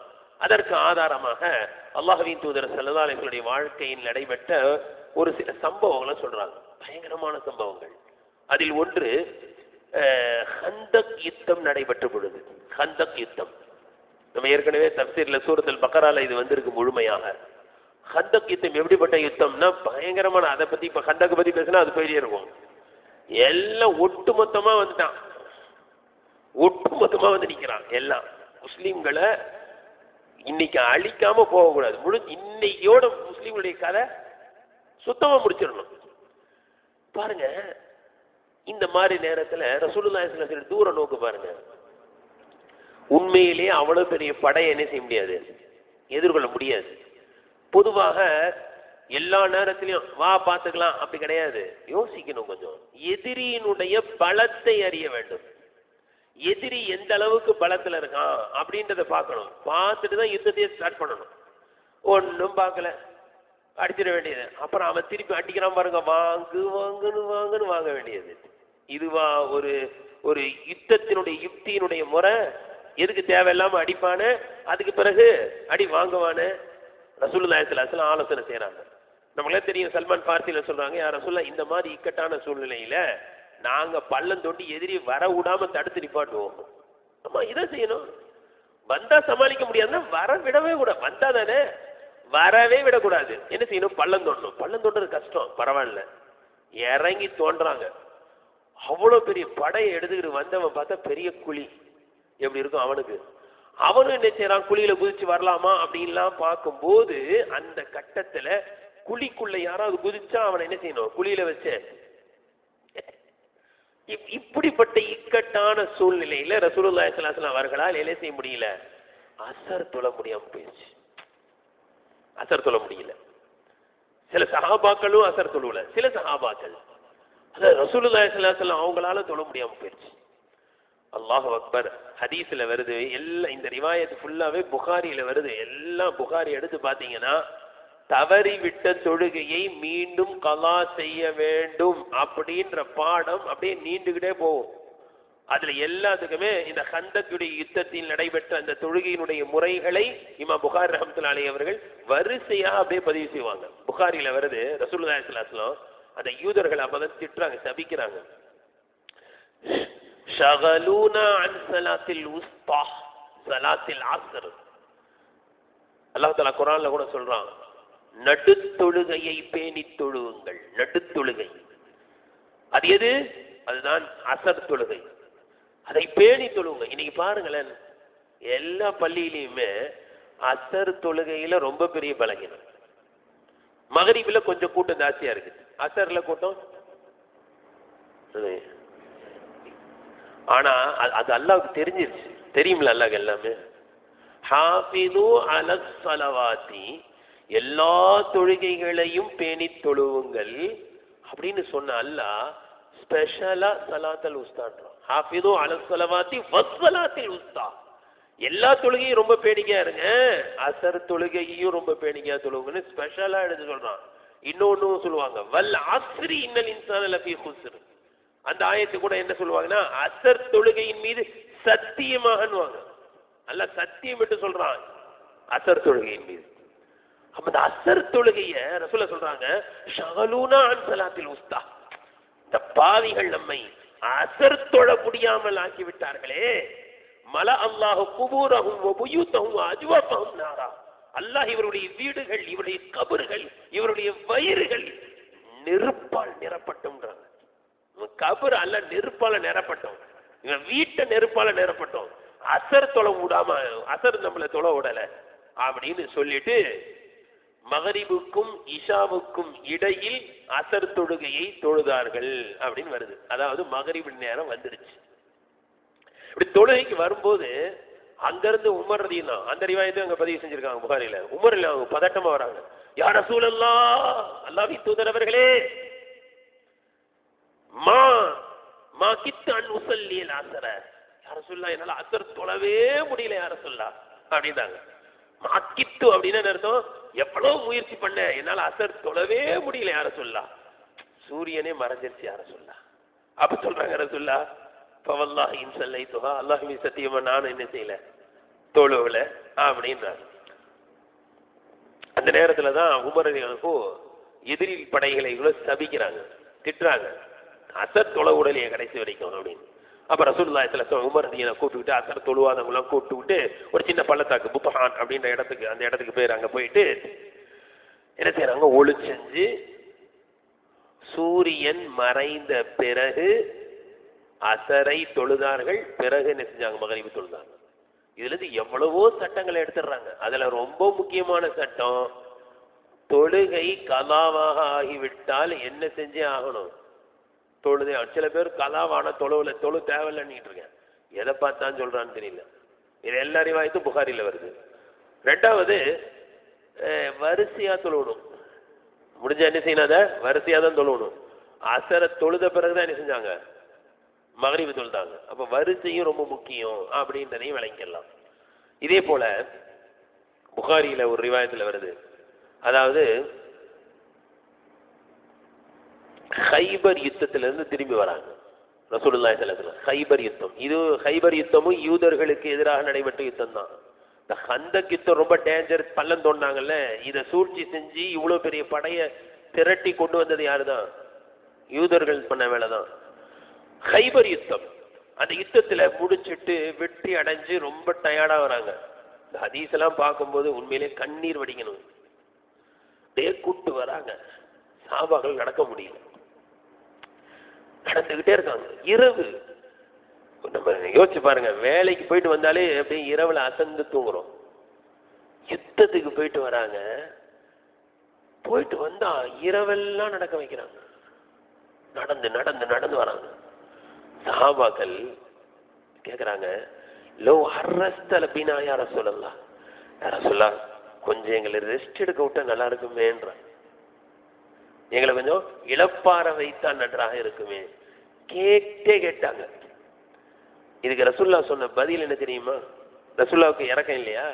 அதற்கு ஆதாரமாக அல்லாஹ்வின் தூதர் ஸல்லல்லாஹு அலைஹி வஸல்லம் வாழ்க்கையில் நடைபெற்ற ஒரு சில சம்பவங்களை சொல்றாங்க, பயங்கரமான சம்பவங்கள். அதில் ஒன்று ஹந்தக் யுத்தம் நடைபெற்ற பொழுது. ஹந்தக் யுத்தம் நம்ம ஏற்கனவே தஃப்சீர்ல சூரத்துல் பக்ரால இது வந்திருக்கு முழுமையாக. ஹந்தக் யுத்தம் எப்படிப்பட்ட யுத்தம்னா பயங்கரமான, அதை பத்தி இப்ப ஹந்தக் பத்தி பேசினா அது போயிட்டே இருக்கும். எல்லாம் ஒட்டுமொத்தமா வந்துட்டான், ஒட்டுமொத்தமா வந்து நிக்கிறான். எல்லாம் முஸ்லீம்களை இன்னைக்கு அழிக்காம போகக்கூடாது. இன்னையோட முஸ்லீம்களுடைய கதை சுத்தமா முடிச்சிடணும். பாருங்க, இந்த மாதிரி நேரத்துல ரசூலுல்லாஹி ஸல்லல்லாஹு அலைஹி வஸல்லம் தூர நோக்கு பாருங்க. உண்மையிலேயே அவ்வளவு பெரிய படையை என்ன செய்ய முடியாது, எதிர்கொள்ள முடியாது. பொதுவாக எல்லா நேரத்திலையும் வா பார்த்துக்கலாம் அப்படி கிடையாது. யோசிக்கணும் கொஞ்சம். எதிரியினுடைய பலத்தை அறிய வேண்டும். எதிரி எந்த அளவுக்கு பலத்துல இருக்கான் அப்படின்றத பார்க்கணும். பார்த்துட்டு தான் யுத்தத்தையே ஸ்டார்ட் பண்ணணும். ஒன்றும் பார்க்கல, அடிச்சிட வேண்டியது. அப்புறம் அவன் திருப்பி அடிக்கிறான் பாருங்க, வாங்கு வாங்குன்னு வாங்குன்னு வாங்க வேண்டியது. இதுவா ஒரு ஒரு யுத்தத்தினுடைய யுக்தியினுடைய முறை? எதுக்கு தேவையில்லாம அடிப்பானு, அதுக்கு பிறகு அடி வாங்குவானு ரசூலுல்லாஹி ஸல்லல்லாஹு அலைஹி வஸல்லம் ஆலோசனை செய்யறாங்க. நம்மளே தெரியும், சல்மான் பார்சில சொல்றாங்க, யார் ரசூலுல்லாஹ் இந்த மாதிரி இக்கட்டான சூழ்நிலையில நாங்க பள்ளம் தோண்டி எதிரி வர விடாம தடுத்து நிப்பாட்டுவோம். ஆமா, இதை செய்யணும். வந்தா சமாளிக்க முடியாதுன்னா வர விடவே கூட, வந்தா தானே, வரவே விடக்கூடாது. என்ன செய்யணும்? பள்ளம் தோண்டணும். பள்ளம் தோன்றது கஷ்டம், பரவாயில்ல. இறங்கி தோன்றாங்க. அவ்வளவு பெரிய படையை எடுத்துக்கிட்டு வந்தவன் பார்த்தா பெரிய குழி எப்படி இருக்கும் அவனுக்கு. அவனும் என்ன செய்யறான், குழியில குதிச்சு வரலாமா அப்படின்லாம் பார்க்கும்போது அந்த கட்டத்துல குழிக்குள்ள யாராவது குதிச்சா அவனை என்ன செய்யணும், குழியில வச்சு. இப்படிப்பட்ட இக்கட்டான சூழ்நிலையில ரசூலுல்லாஹி ஸல்லல்லாஹு அலைஹி வஸல்லம் அவர்களால் என்ன செய்ய முடியல, அசர் தொழ முடியாம போயிடுச்சு. அசர் தொழ முடியல. சில சஹாபாக்களும் அசர் தொழுவல. சில சஹாபாக்கள் அதாவது ரசூலுல்லாஹி ஸல்லல்லாஹு அலைஹி வஸல்லம் அவங்களால தொழ முடியாம போயிடுச்சு. அல்லாஹு அக்பர். ஹதீஸ்ல வருது, எல்லாம் இந்த ரிவாயத்து ஃபுல்லாவே புகாரியில வருது. எல்லாம் புகாரி எடுத்து பாத்தீங்கன்னா தவறிவிட்ட தொழுகையை மீண்டும் கலா செய்ய வேண்டும் அப்படின்ற பாடம் அப்படியே நீண்டுகிட்டே போகும். அதுல எல்லாத்துக்குமே இந்த ஹந்தக்குடைய யுத்தத்தில் நடைபெற்ற அந்த தொழுகையினுடைய முறைகளை இமாம் புகாரி ரஹ்மத்துல்லாஹி அலைஹி அவர்கள் வரிசையா அப்படியே பதிவு செய்வாங்க. புகாரியில வருது, ரசூலுல்லாஹி ஸல்லல்லாஹு அலைஹி வஸல்லம் அந்த யூதர்கள் அப்பதான் திட்டுறாங்க, சபிக்கிறாங்க. ஷகலூனா அன் ஸலாத்தில் உஸ்தா ஸலாத்தில் அஸ்ர். அல்லாஹ் தஆலா குர்ஆன்ல கூட சொல்றான், நடுத்தொழுகையை பேணி தொழுவுங்கள். நடுத்தொழுகை அது எது? அதுதான் அசர் தொழுகை. அதை பேணி தொழுவுங்க. இன்னைக்கு பாருங்களேன், எல்லா பள்ளியிலையுமே அசர் தொழுகையில ரொம்ப பெரிய பலகீனம். மகரிபில கொஞ்சம் கூட்டம் ஜாஸ்தியா இருக்கு, அசர்ல கூட்டம். ஆனா அது அல்லாஹ்வுக்கு தெரிஞ்சிருச்சு, தெரியுமில்ல அல்லாஹ் எல்லாமே. ஹாஃபிது அலஸ் ஸலவாத்தி, எல்லா தொழுகைகளையும் பேணி தொழுவுங்கள் அப்படின்னு சொன்ன அல்லாஹ் ஸ்பெஷலா ஸலாத்துல் உஸ்தான்றான். ஹாஃபிது அலஸ் ஸலவாத்தி வஸ்ஸலாத்தில் உஸ்தா. எல்லா தொழுகையும் ரொம்ப பேணிக்கையா இருங்க, அசர் தொழுகையும் ரொம்ப பேணிக்கையா தொழுவுங்கன்னு ஸ்பெஷலா எடுத்து சொல்றான். இன்னொன்னு சொல்லுவாங்க, வல் அஸ்ரி இன்னல் இன்சான லஃபீ குஸ்ர். அந்த ஆயத்து கூட என்ன சொல்லுவாங்கன்னா, அசர் தொழுகையின் மீது சத்தியமாகன்னுவாங்க. அல்ல சத்தியம் விட்டு சொல்றான் அசர் தொழுகையின் மீது. அப்ப அந்த அசர் தொழுகைய ரசூலுல்லாஹ் சொல்றாங்க, ஷகலூனா அன் ஸலாத்தில் உஸ்தா. இந்த பாவிகள் நம்மை அசர் தொழ முடியாமல் ஆக்கி விட்டார்களே. மல அல்லாஹு குபூரஹும் வ புயூத்தஹும் அஜ்வாஃபஹும் நாரா. அல்லாஹ் இவருடைய வீடுகள், இவருடைய கபர்கள், இவருடைய வயிறுகள் நெருப்பால் நிரப்பட்டும்ன்றாங்க. கபர் அல்ல, நெருப்பால நிரப்பட்டோம். இவன் வீட்டை நெருப்பால நிரப்பட்டோம். அசர் தொலை விடாம, அசர் நம்மளை தொலை விடல அப்படின்னு சொல்லிட்டு மகரிபுக்கும் இஷாவுக்கும் இடையில் அசர் தொழுகையை தொழுதார்கள் அப்படின்னு வருது. அதாவது மகரிபு நேரம் வந்துடுச்சு. இப்படி தொழுகைக்கு வரும்போது அங்கிருந்து உமர் ரலியல்லாஹு, அந்த ரிவாயத்தை அங்க பதிவு செஞ்சிருக்காங்க புகாரில. உமர் அவங்க பதட்டமா வராங்க, யா ரசூலல்லாஹ், அல்லாஹ்வின் தூதர் அவர்களே, மா மா கித்தான் உசல்லியல் அசர, யார சொல்லா என்னால அசர் தொழவே முடியல யார சொல்லா அப்படின்னாங்க. மாக்கித்து அப்படின்னு அர்த்தம், எவ்வளவு முயற்சி பண்ண என்னால அசர் தொழவே முடியல யார சொல்லா, சூரியனே மறைஞ்சிருச்சு யார சொல்லா. அப்ப சொல்றாங்க ரசூல்லா, பவல்லாஹி இன் ஸல்லைதுஹா, அல்லாஹ்வின் சத்தியமா நானும் என்ன செய்யல தொழுவல அப்படின்றாங்க. அந்த நேரத்துல தான் உமர் ரலியல்லாஹு எதிரி படைகளை சபிக்கிறாங்க, திட்டுறாங்க, அசர் தொழ உடலையே கடைசி வரைக்கும் அப்படின்னு. அப்ப ரசூலுல்லாஹி ஸல்லல்லாஹு அலைஹி வஸல்லம் உமர் ரலியல்லாஹு கூப்பிட்டு அசர் தொழுவாதவங்களாம் கூப்பிட்டு ஒரு சின்ன பள்ளத்தாக்கு புத்ஹான் அப்படின்ற இடத்துக்கு, அந்த இடத்துக்கு பேர், அங்க போயிட்டு என்ன செய்யறாங்க, ஒளி செஞ்சு சூரியன் மறைந்த பிறகு அசரை தொழுதார்கள். பிறகு என்ன செஞ்சாங்க, மகரிபு தொழுதாங்க. இதுல இருந்து எவ்வளவோ சட்டங்களை எடுத்துடுறாங்க. அதுல ரொம்ப முக்கியமான சட்டம், தொழுகை கலாவாக ஆகிவிட்டால் என்ன செஞ்சே ஆகணும், தொழுதே. சில பேர் கலாவான தொழு தேவையில்லைன்னு இருக்கேன், எதை பார்த்தான்னு சொல்றான்னு தெரியல. இது எல்லா ரிவாயத்தும் புகாரில வருது. ரெண்டாவது, வரிசையா தொழுவணும். முடிஞ்ச என்ன செய்யணும், அதை வரிசையா தான் தொழுவணும். அசரை தொழுத பிறகுதான் என்ன செஞ்சாங்க, மகரிபு தொழுதாங்க. அப்ப வரிசையும் ரொம்ப முக்கியம் அப்படின்றதையும் விளங்கிக்கலாம். இதே போல புகாரியில ஒரு ரிவாயத்துல வருது, அதாவது ஹைபர் யுத்தத்திலிருந்து திரும்பி வராங்க ரசூலுல்லாஹி ஸல்லல்லாஹு அலைஹி வஸல்லம். ஹைபர் யுத்தம், இது ஹைபர் யுத்தமும் யூதர்களுக்கு எதிராக நடைபெற்ற யுத்தம் தான். இந்த ஹந்தக் யுத்தம் ரொம்ப டேஞ்சர், பள்ளம் தோண்டாங்கல்ல, இதை சூழ்ச்சி செஞ்சு இவ்வளவு பெரிய படையை திரட்டி கொண்டு வந்தது யாருதான், யூதர்கள் பண்ண வேலைதான். ஹைபர் யுத்தம், அந்த யுத்தத்துல முடிச்சுட்டு வெற்றி அடைஞ்சு ரொம்ப டயர்டா வராங்க. இந்த ஹதீஸ் எல்லாம் பார்க்கும்போது உண்மையிலே கண்ணீர் வடிக்கணும். கூட்டு வராங்க, சஹாபாக்கள் நடக்க முடியல, நடந்துகிட்டே இருக்காங்க. இரவு, நம்ம யோசிச்சு பாருங்க, வேலைக்கு போயிட்டு வந்தாலே அப்படியே இரவுல அசந்து தூங்குறோம். யுத்தத்துக்கு போயிட்டு வராங்க, போயிட்டு வந்தா இரவெல்லாம் நடக்க வைக்கிறாங்க. நடந்து நடந்து நடந்து வராங்க. சஹாபாக்கள் கேக்குறாங்க, லோ ஹர்ரஸ்தல பினா யா ரசூலல்லாஹ், யா ரசூலல்லாஹ் கொஞ்சம் எங்களை ரெஸ்ட் எடுக்க விட்டா நல்லா இருக்குமேன்ற, எங்களை கொஞ்சம் இளப்பார வைத்தான் நன்றாக இருக்குமே. கேட்டாங்க. இதுக்கு ரசூல்லா சொன்ன பதில் என்ன தெரியுமா? ரசூல்லாவுக்கு இறக்கம் இல்லையா?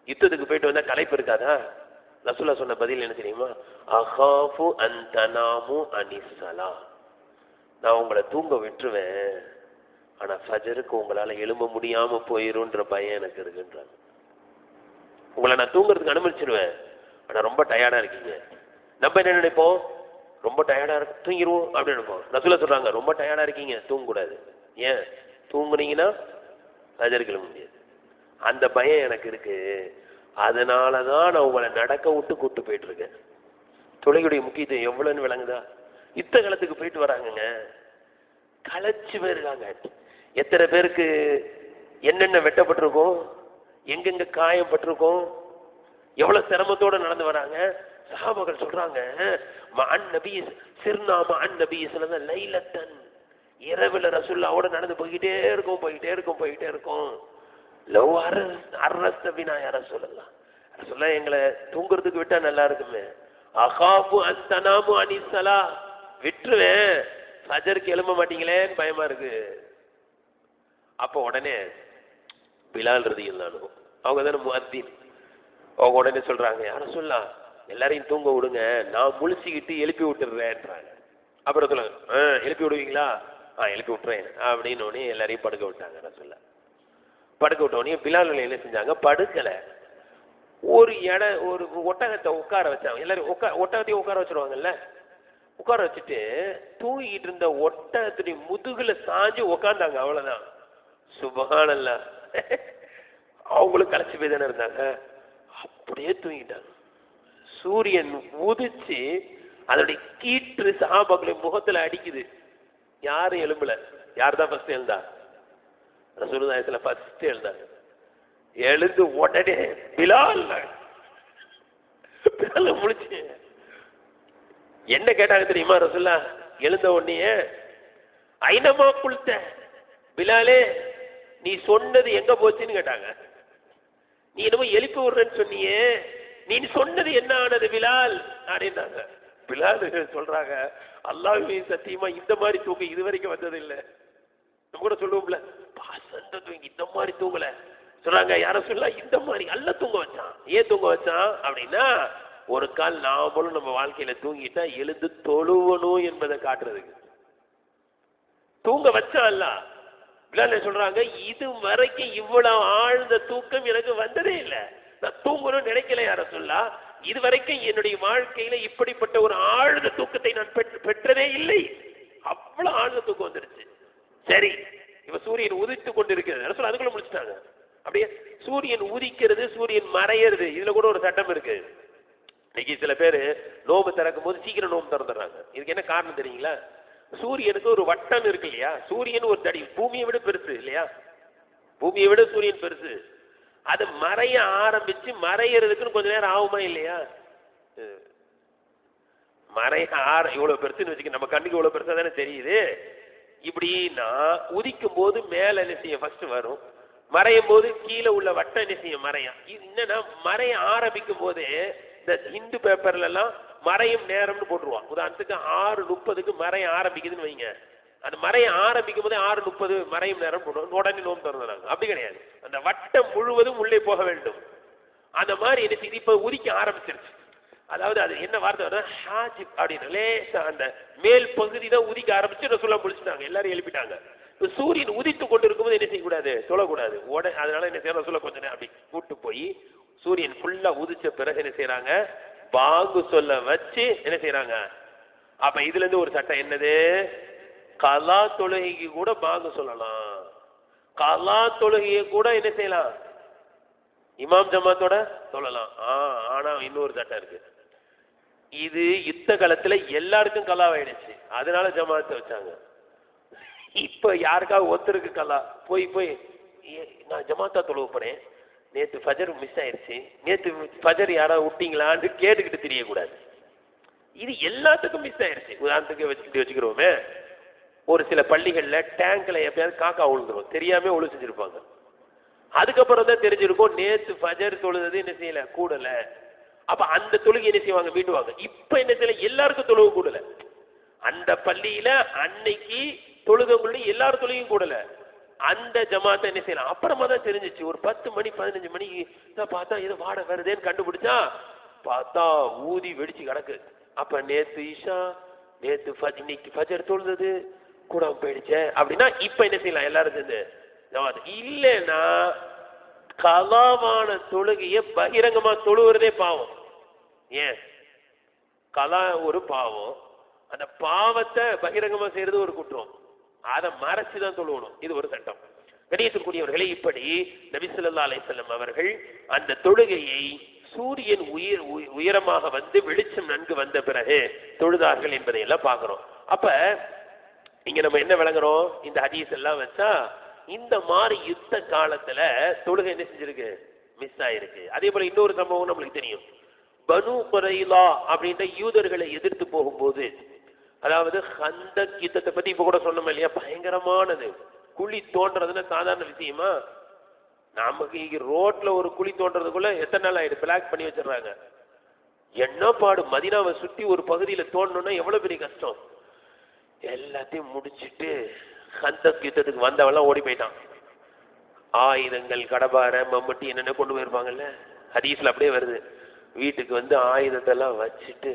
யுத்தத்துக்கு போயிட்டு வந்தா களைப்பு இருக்காதா? ரசூல்லா சொன்ன பதில் என்ன தெரியுமா? அகாஃபு அன் தனாமு அனிஸ்ஸலா, நான் உங்களை தூங்க விட்டுருவேன், ஆனா ஃபஜருக்கு உங்களால எழும்ப முடியாம போயிருன்ற பயம் எனக்கு இருக்குன்றாங்க. உங்களை நான் தூங்குறதுக்கு அனுமதிச்சிருவேன், ஆனா ரொம்ப டயர்டா இருக்கீங்க. நம்ம என்ன நினைப்போம், ரொம்ப டயர்டா இருக்கு தூங்கிடுவோம் அப்படின்னு நினைப்போம். ரசூலா சொல்றாங்க, ரொம்ப டயர்டா இருக்கீங்க தூங்கக்கூடாது. ஏன்? தூங்குனீங்கன்னா ஃபஜருக்கு எழும்ப முடியாது. அந்த பயம் எனக்கு இருக்கு, அதனாலதான் நான் உங்களை நடக்க விட்டு கூட்டு போயிட்டு இருக்கேன். தொழுகையுடைய முக்கியத்துவம் எவ்வளவுன்னு விளங்குதா? யுத்த காலத்துக்கு போயிட்டு வராங்கங்க, களைச்சு போயிருக்காங்க. எத்தனை பேருக்கு என்னென்ன வெட்டப்பட்டிருக்கும், எங்கெங்க காயப்பட்டிருக்கும், எவ்வளவு சிரமத்தோட நடந்து வராங்க. சஹாபாக்கள் சொல்றாங்க, மஅன் நபி சிர்னா மஅன் நபி ஸல்லல்லாஹு அலைஹி வஸல்லம் லைலத்தன், இரவுல ரசூலுல்லாஹ்வோட நடந்து போயிட்டே இருக்கும். லவ் அர்ரஸ்த பினா யா ரசூலல்லாஹ், ரசூலுல்லாஹ் எங்களை தூங்குறதுக்கு விட்டா நல்லா இருக்குமே. அகாஃபு அன் தனாமு அனிஸ்ஸலா, விட்டுருவேன், ஃபஜருக்கு எழும்ப மாட்டீங்களேன்னு பயமா இருக்கு. அப்போ உடனே பிலால் ரலியல்லாஹு அன்ஹு, அவங்க தானே முஅத்தின், அவங்க உடனே சொல்றாங்க, யா ரசூலல்லாஹ் எல்லாரையும் தூங்க விடுங்க, நான் முழிச்சுக்கிட்டு எழுப்பி விட்டுறேன்றாங்க. அப்புறம் சொல்லுங்க, எழுப்பி விடுவீங்களா? எழுப்பி விட்டுறேன் அப்படின்னு உடனே எல்லாரையும் படுக்க விட்டாங்க. ரசூலுல்லாஹ் படுக்க விட்ட உடனே பிலால் என்ன செஞ்சாங்க, படுக்கல, ஒரு ஒட்டகத்தை உட்கார வச்சாங்க. எல்லாரும் ஒட்டகத்தையும் உட்கார வச்சிருவாங்கல்ல, உட்கார வச்சுட்டு தூங்கிட்டு இருந்த ஒட்டகத்துடைய முதுகுல சாஞ்சு உட்கார்ந்தாங்க. அவ்வளவுதான். சுபஹானல்லாஹ். அவங்களும் களைச்சு போய் தானே இருந்தாங்க, அப்படியே தூங்கிட்டாங்க. சூரியன் உதிச்சு அதோடைய கீற்று சஹாபாக்களுடைய முகத்துல அடிக்குது. யாரும் எழும்பல. யார் தான் ஃபர்ஸ்ட் எழுந்தா? ரசூலுல்லாஹி ஸல்லல்லாஹு அலைஹி வஸல்லம் ஃபர்ஸ்ட் எழுந்தாங்க. எழுந்து உடனே பிலால் முழிச்சு என்ன கேட்டாங்க தெரியுமா? ரசூலுல்லா எழுந்த உடனே, ஐனமா குல்த பிலாலே, நீ சொன்னது எங்க போச்சுன்னு கேட்டாங்க. நீ என்னமோ எழுப்பி விடுறேன்னு சொன்னியே, நீ சொன்னது என்ன ஆனது பிலால் அப்படின்னாங்க. பிலால் சொல்றாங்க, அல்லாஹ்வே சத்தியமா இந்த மாதிரி தூக்கம் இது வரைக்கும் வந்தது இல்லை. நம்ம கூட சொல்லுவோம்ல, பாசந்த தூங்கி இந்த மாதிரி தூங்கல. சொல்றாங்க யாரும் சொல்ல, இந்த மாதிரி அல்ல தூங்க வச்சான். ஏன் தூங்க வச்சான் அப்படின்னா, ஒரு கால் நாமளும் நம்ம வாழ்க்கையில தூங்கிட்டா எழுந்து தொழுவணும் என்பதை காட்டுறதுக்கு தூங்க வச்சான் அல்ல. சொல்றாங்க, இது வரைக்கும் இவ்வளவு ஆழ்ந்த தூக்கம் எனக்கு வந்ததே இல்லை. நான் தூங்கணும்னு நினைக்கல யார சொல்லா, இது வரைக்கும் என்னுடைய வாழ்க்கையில இப்படிப்பட்ட ஒரு ஆழ்ந்த தூக்கத்தை நான் பெற்றதே இல்லை. அவ்வளவு ஆழ்ந்த தூக்கம் வந்துருச்சு. சரி, இப்ப சூரியன் உதித்து கொண்டு இருக்கிறது, அதுக்குள்ள முடிச்சுட்டாங்க. அப்படியே சூரியன் உதிக்கிறது, சூரியன் மறையிறது, இதுல கூட ஒரு சட்டம் இருக்கு. இன்னைக்கு சில பேர் நோம்பு திறக்கும் போது சீக்கிரம் நோம்பு திறந்துடுறாங்க. இதுக்கு என்ன காரணம் தெரியுங்களா? சூரியனுக்கு ஒரு வட்டம் இருக்கு இல்லையா? சூரியன் ஒரு தடி, பூமியை விட பெருசு இல்லையா? பூமியை விட சூரியன் பெருசு. அது மறைய ஆரம்பிச்சு மறையறதுக்குன்னு கொஞ்ச நேரம் ஆகுமா இல்லையா? மறைய இவ்வளவு பெருசுன்னு வச்சுக்க, நம்ம கண்ணுக்கு இவ்வளவு பெருசா தானே தெரியுது. இப்படின்னா உதிக்கும் போது மேல என்ன செய்யும், ஃபர்ஸ்ட் வரும். மறையும் போது கீழே உள்ள வட்டம் என்ன செய்யும், மறையும். என்னன்னா மறைய ஆரம்பிக்கும் போது இந்த ஹிந்து பேப்பர்ல எல்லாம் மறையும் நேரம்னு போட்டுருவான். உதாரணத்துக்கு 6:30 மறைய ஆரம்பிக்குதுன்னு வைங்க. அந்த மறைய ஆரம்பிக்கும் போதே 6:30 மறையும் நேரம் போடுவோம், உடனே நோம்பு திறந்தாங்க. அப்படி கிடையாது, அந்த வட்டம் முழுவதும் உள்ளே போக வேண்டும். அந்த மாதிரி என்ன செய்யுது, இப்ப உதிக்க ஆரம்பிச்சிருச்சு. அதாவது அது என்ன வார்த்தை ஹாஜிப் அப்படின்னு, லேசா அந்த மேல் பகுதி தான் உதிக்க ஆரம்பிச்சு ரசூலுல்லாஹ் முடிச்சுட்டாங்க, எல்லாரும் எழுப்பிட்டாங்க. சூரியன் உதித்து கொண்டு இருக்கும்போது என்ன செய்யக்கூடாது, சொல்லக்கூடாது. அதனால என்ன செய்யற, ரசூலுல்லாஹ் கொஞ்ச நேரம் அப்படி கூட்டு போய் சூரியன் ஃபுல்லா உதிச்ச பிறகு என்ன செய்யறாங்க, பாங்கு சொல்ல வச்சு என்ன செய்யறாங்க. அப்ப இதுல இருந்து ஒரு சட்டம் என்னது, கலா தொழுகைக்கு கூட பாங்கு சொல்லலாம். கலா தொழுகையை கூட என்ன செய்யலாம், இமாம் ஜமாத்தோட சொல்லலாம். ஆனா இன்னொரு சட்டம் இருக்கு. இது யுத்த காலத்துல எல்லாருக்கும் கலாவாயிடுச்சு, அதனால ஜமாத்தை வச்சாங்க. இப்ப யாருக்காவது ஒருத்தருக்கு கலா போய் நான் ஜமாத்தா தொழுவ போறேன், நேற்று ஃபஜர் மிஸ் ஆயிடுச்சு, நேற்று ஃபஜர் யாராவது விட்டீங்களான்னு கேட்டுக்கிட்டு தெரியக்கூடாது. இது எல்லாத்துக்கும் மிஸ் ஆயிடுச்சு. உதாரணத்துக்கு வச்சுக்கிறோமே, ஒரு சில பள்ளிகள்ல டேங்க்ல எப்பயாவது காக்கா விழுந்துரும், தெரியாம ஒழு செஞ்சிருப்பாங்க. அதுக்கப்புறம் தான் தெரிஞ்சிருக்கும் நேற்று ஃபஜர் தொழுது என்ன செய்யல, கூடல. அப்ப அந்த தொழுகை என்ன செய்வாங்க, மீட்டுவாங்க. இப்ப என்ன செய்யல, எல்லாருக்கும் தொழுவு கூடல. அந்த பள்ளியில அன்னைக்கு தொழுகங்களுடைய எல்லாரும் தொழுகையும் கூடல. அந்த ஜமாத்தை என்ன செய்யலாம், அப்புறமா தான் தெரிஞ்சிச்சு. ஒரு 10 மணி 15 மணிக்கு தான் பார்த்தா ஏதோ வாடை வருதேன்னு கண்டுபிடிச்சா பார்த்தா ஊதி வெடிச்சு கிடக்கு. அப்ப நேத்து ஈஷா, நேத்து இன்னைக்கு ஃபஜர் தொழுது கூட போயிடுச்சே அப்படின்னா இப்ப என்ன செய்யலாம், எல்லாரும் சேர்ந்து ஜமாத். இல்லைன்னா கலாவான தொழுகைய பகிரங்கமா தொழுவுறதே பாவம். ஏன், கலா ஒரு பாவம், அந்த பாவத்தை பகிரங்கமா செய்யறது ஒரு குற்றம். அதை மறைச்சுதான் தொழுவணும், இது ஒரு சட்டம். கணியத்திற்குரியவர்களே, இப்படி நபி ஸல்லல்லாஹு அலைஹி வஸல்லம் அவர்கள் அந்த தொழுகையை சூரியன் உயரமாக வந்து வெளிச்சம் நன்கு வந்த பிறகு தொழுதார்கள் என்பதை எல்லாம் பார்க்கிறோம். அப்ப இங்க நம்ம என்ன விளங்குறோம், இந்த ஹதீஸ் எல்லாம் வச்சா இந்த மாதிரி யுத்த காலத்துல தொழுகை என்ன செஞ்சிருக்கு, மிஸ் ஆயிருக்கு. அதே போல இன்னொரு சம்பவம் நம்மளுக்கு தெரியும். பனு குரைலா அப்படின்ற யூதர்களை எதிர்த்து போகும்போது, அதாவது ஹந்தக் யுத்தத்தை பத்தி இப்ப கூட சொன்னோம் இல்லையா, பயங்கரமானது. குழி தோன்றதுன்னா சாதாரண விஷயமா? நமக்கு இங்க ரோட்ல ஒரு குழி தோன்றதுக்குள்ள எத்தனை நாள் ஆயிடுச்சு, பிளாக் பண்ணி வச்சிடறாங்க. என்ன பாடு, மதீனாவை சுத்தி ஒரு பகுதியில தோண்டணும்னா எவ்வளவு பெரிய கஷ்டம். எல்லாத்தையும் முடிச்சுட்டு ஹந்தக் யுத்தத்துக்கு வந்தவெல்லாம் ஓடி போயிட்டான். ஆயுதங்கள், கடபார, மம்பட்டி என்னென்ன கொண்டு போயிருப்பாங்கல்ல, ஹதீஸ்ல அப்படியே வருது. வீட்டுக்கு வந்து ஆயுதத்தெல்லாம் வச்சுட்டு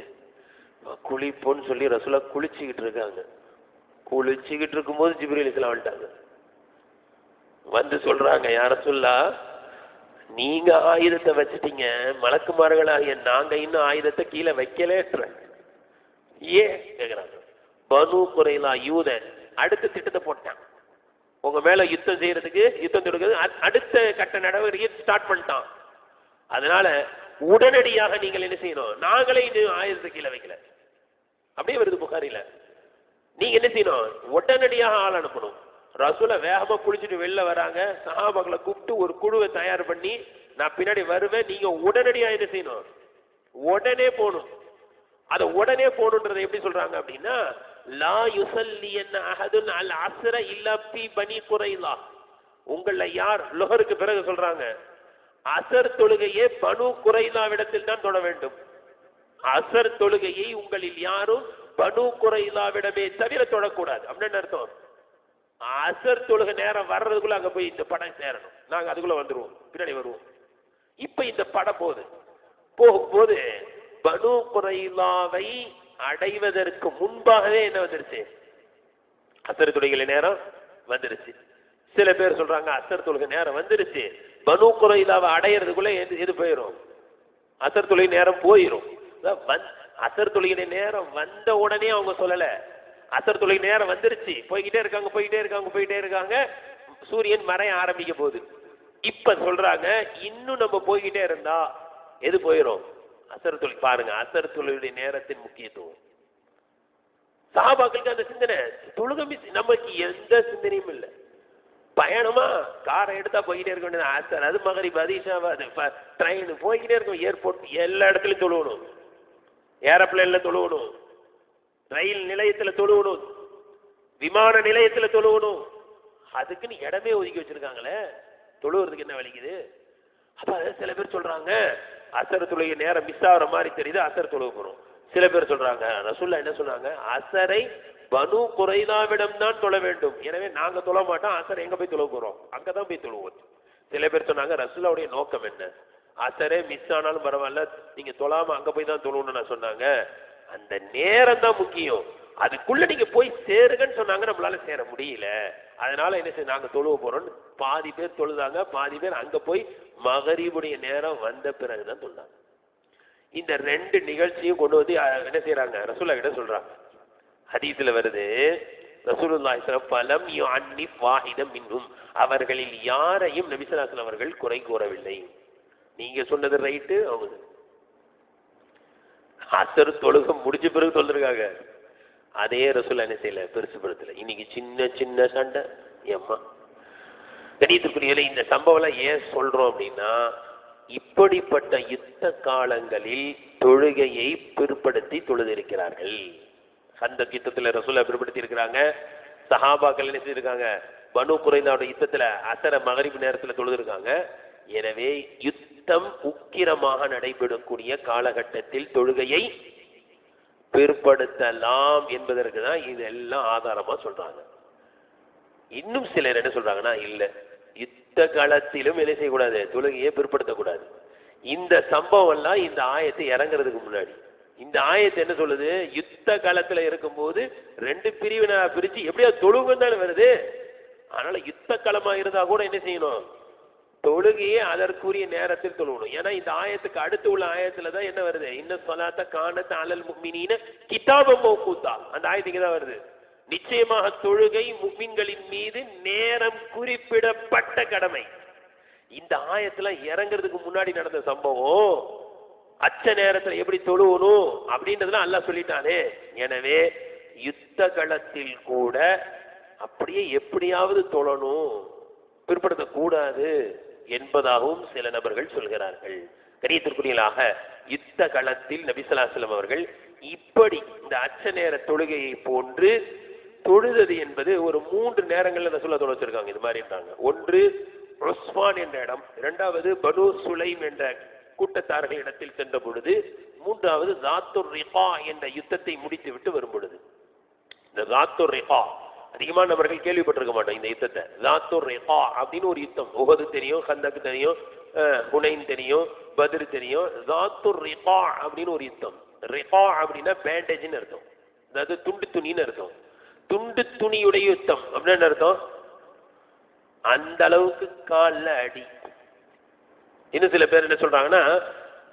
குளிப்போன்னு சொல்லி ரசூலுல்லாஹ் குளிச்சுக்கிட்டு இருக்காங்க. குளிச்சுக்கிட்டு இருக்கும்போது ஜிப்ரீல் அலைஹிஸ்ஸலாம் வந்துட்டாங்க. வந்து சொல்றாங்க, யா ரசூலுல்லாஹ், நீங்க ஆயுதத்தை வச்சுட்டீங்க, மலக்குமார்களாகிய நாங்க இன்னும் ஆயுதத்தை கீழே வைக்கலேன்ற. ஏன் கேக்குறாங்க. பனு குரைலா யூதன் அடுத்த திட்டத்தை போட்டான், உங்க மேல யுத்தம் செய்யறதுக்கு, யுத்தம் தொடுக்கிறது அடுத்த கட்ட நடவடிக்கையை ஸ்டார்ட் பண்ணிட்டான். அதனால உடனடியாக நீங்கள் என்ன செய்யணும், நாங்களே இன்னும் ஆயுதத்தை கீழே வைக்கல. அப்படியே வருது புகாரில. நீங்க என்ன செய்யணும், உடனடியாக ஆள் அனுப்பணும். ரசூலை வேகமா குளிச்சுட்டு வெளில வராங்க, சஹாபாக்களை கூப்பிட்டு ஒரு குழுவை தயார் பண்ணி, நான் பின்னாடி வருவேன், நீங்க உடனடியா என்ன செய்யணும், உடனே போகணும். அதை உடனே போகணுன்றதை எப்படி சொல்றாங்க அப்படின்னா, லா யுஸல்லியன்ன அஹதுன் அல் அஸ்ர இல்லா ஃபீ பனி குரைலா. உங்கள யார், லுஹருக்கு பிறகு சொல்றாங்க, அசர் தொழுகையே பனு குரைலாவிடத்தில் தான் தொழ வேண்டும். அசர் தொழுகையை உங்களில் யாரும் பனு குறைலாவிடமே தவிர தொழக்கூடாது அப்படின்னு அர்த்தம். அசர் தொழுகை நேரம் வர்றதுக்குள்ள அங்க போய் இந்த படம் சேரணும், நாங்க அதுக்குள்ள வந்துருவோம், பின்னாடி வருவோம். இப்ப இந்த படம் போகும்போது பனு குறைலாவை அடைவதற்கு முன்பாகவே என்ன வந்துருச்சு, அசர் தொழுகை நேரம் வந்துருச்சு. சில பேர் சொல்றாங்க அசர் தொழுகை நேரம் வந்துருச்சு, பனு குறைலாவை அடையிறதுக்குள்ள எது போயிடும், அசர் தொழுகை நேரம் போயிடும். அசர் தொழுகை நேரம் வந்த உடனே அவங்க சொல்லல, அசர் தொழுகை நேரம் வந்துருச்சு, போய்கிட்டே இருக்காங்க, சூரியன் மறைய ஆரம்பிக்க போகுது. இப்ப சொல்றாங்க இன்னும் நம்ம போய்கிட்டே இருந்தா எது போயிடும், அசர் தொழுகை. பாருங்க அசர் தொழுகையுடைய நேரத்தின் முக்கியத்துவம். சஹாபாக்களுக்கு அந்த சிந்தனை, தொழுகை நமக்கு எந்த சிந்தனையும் இல்லை. பயணமா காரை எடுத்தா போய்கிட்டே இருக்க வேண்டியது, அசர் அது மகரிப் அது இஷாவா அது ட்ரெயின் போய்கிட்டே இருக்கும், ஏர்போர்ட் எல்லா இடத்துலையும் தொழுவணும், ஏரோப்ளேன்ல தொழுவணும், ரயில் நிலையத்துல தொழுவணும், விமான நிலையத்துல தொழுவணும். அதுக்குன்னு இடமே ஒதுக்கி வச்சிருக்காங்களே, தொழுவுறதுக்கு என்ன வலிக்குது? அப்ப சில பேர் சொல்றாங்க அசர் தொழுகை நேரம் மிஸ் ஆகிற மாதிரி தெரியுது, அசர் தொழுக போறோம். சில பேர் சொல்றாங்க ரசூலுல்லாஹ் என்ன சொன்னாங்க, அசரை பனு குறைலாவிடம் தான் தொழ வேண்டும், எனவே நாங்க தொழ மாட்டோம், அசர் எங்க போய் தொழ போறோம், அங்கதான் போய் தொழுவோம். சில பேர் சொன்னாங்க ரசூலுல்லாஹ்வுடைய நோக்கம் என்ன, அசரே மிஸ் ஆனாலும் பரவாயில்ல, நீங்க தொழாம அங்க போய் தான் தொழுவணும்னு நான் சொன்னாங்க. அந்த நேரம் தான் முக்கியம், அதுக்குள்ள நீங்க போய் சேருங்கன்னு சொன்னாங்க, நம்மளால சேர முடியல, அதனால என்ன செய்ய நாங்க தொழுவ போறோம்னு பாதி பேர் தொழுதாங்க, பாதி பேர் அங்க போய் மகரிபுடைய நேரம் வந்த பிறகுதான் தொழுதாங்க. இந்த ரெண்டு நிகழ்ச்சியும் கொண்டு வந்து என்ன செய்யறாங்க, ரசூலுல்லாஹ் கிட்ட சொல்றாங்க. ஹதீஸ்ல வருது, ரசூலுல்லாஹி ஸல்லல்லாஹு அலைஹி வஸல்லம் அவர்களில் யாரையும் நபி ஸல்லல்லாஹு அலைஹி வஸல்லம் அவர்கள் குறை கூறவில்லை. நீங்க சொன்னது ரைட்டு, அவங்க அசர் தொழுகை முடிஞ்ச பிறகு தொழுதுருக்காங்க. அதே ரசூலுல்லாஹ் என்ன செய்யல, பெருசுபடுத்தல. இன்னைக்கு சின்ன சின்ன சண்டை. ஏம்மா கணியத்துக்குரியல இந்த சம்பவம் ஏன் சொல்றோம் அப்படின்னா, இப்படிப்பட்ட யுத்த காலங்களில் தொழுகையை பிற்படுத்தி தொழுதிருக்கிறார்கள். அந்த யுத்தத்துல ரசூலுல்லாஹ் பிற்படுத்தி இருக்கிறாங்க. சஹாபாக்கள் என்ன செய்திருக்காங்க, பனு குறைலாவுடைய யுத்தத்துல அசர மகரிப் நேரத்துல தொழுதிருக்காங்க. எனவே யுத்தம் உக்கிரமாக நடைபெறக்கூடிய காலகட்டத்தில் தொழுகையை பிற்படுத்தலாம் என்பதற்கு தான் இதெல்லாம் ஆதாரமா சொல்றாங்க. இன்னும் சிலர் என்ன சொல்றாங்கன்னா, இல்ல யுத்த காலத்திலும் என்ன செய்யக்கூடாது, தொழுகையை பிற்படுத்தக்கூடாது. இந்த சம்பவம் எல்லாம் இந்த ஆயத்தை இறங்குறதுக்கு முன்னாடி, இந்த ஆயத்தை என்ன சொல்லுது, யுத்த காலத்துல இருக்கும்போது ரெண்டு பிரிவினை பிரிச்சு எப்படியா தொழுகை தானே வருது. அதனால யுத்த காலமா இருந்தா கூட என்ன செய்யணும், தொழுகையே அதற்குரிய நேரத்தில் தொழுகணும். ஏன்னா இந்த ஆயத்துக்கு அடுத்து உள்ள ஆயத்துல தான் என்ன வருது, இன்ன ஸலாத்த கானத் அலல் முஃமினீன கிதாபம் மௌகூதா, அந்த ஆயத்துக்கு தான் வருது. நிச்சயமாக தொழுகை முஃமின்களின் மீது நேரம் குறிப்பிடப்பட்ட கடமை. இந்த ஆயத்துல இறங்குறதுக்கு முன்னாடி நடந்த சம்பவம், அச்ச நேரத்துல எப்படி தொழுவணும் அப்படின்றதுலாம் அல்லாஹ் சொல்லிட்டானே. எனவே யுத்த களத்தில் கூட அப்படியே எப்படியாவது தொழணும், பிற்படுத்தக்கூடாது என்பதாகவும் சில நபர்கள் சொல்கிறார்கள். கணியத்திற்குரியலாக யுத்த களத்தில் நபி ஸல்லல்லாஹு அலைஹி வஸல்லம் அவர்கள் இப்படி இந்த அச்ச நேர தொழுகையை போன்று தொழுதது என்பது ஒரு 3 நேரங்கள்ல ரசூலுல்லாஹ் தொழ வச்சிருக்காங்க. இது மாதிரின்றாங்க. ஒன்று உஸ்மான் என்ற இடம், இரண்டாவது பனு சுலைம் என்ற கூட்டத்தார்கள் இடத்தில் சென்ற பொழுது, மூன்றாவது ஜாத்துர் ரிகா என்ற யுத்தத்தை முடித்து விட்டு வரும் பொழுது. இந்த ஜாத்துர் ரிகா அதிகமான நபர்கள் கேள்விப்பட்டிருக்க மாட்டோம். இந்த யுத்தத்தை ஜாத்துர் ரிகா அப்படின்னு ஒரு யுத்தம், உஹது தெரியும், கந்தக் தெரியும், ஹுனைன் தெரியும், பத்ர் தெரியும். ஜாத்துர் ரிகா அப்படின்னு ஒரு யுத்தம். ரிகா அப்படின்னா பேண்டேஜ்னு அர்த்தம், அதாவது துண்டு துணின்னு அர்த்தம். துண்டு துணியுடைய யுத்தம் அப்படின்னு அர்த்தம். அந்த அளவுக்கு கால்ல அடி. இன்னும் சில பேர் என்ன சொல்றாங்கன்னா,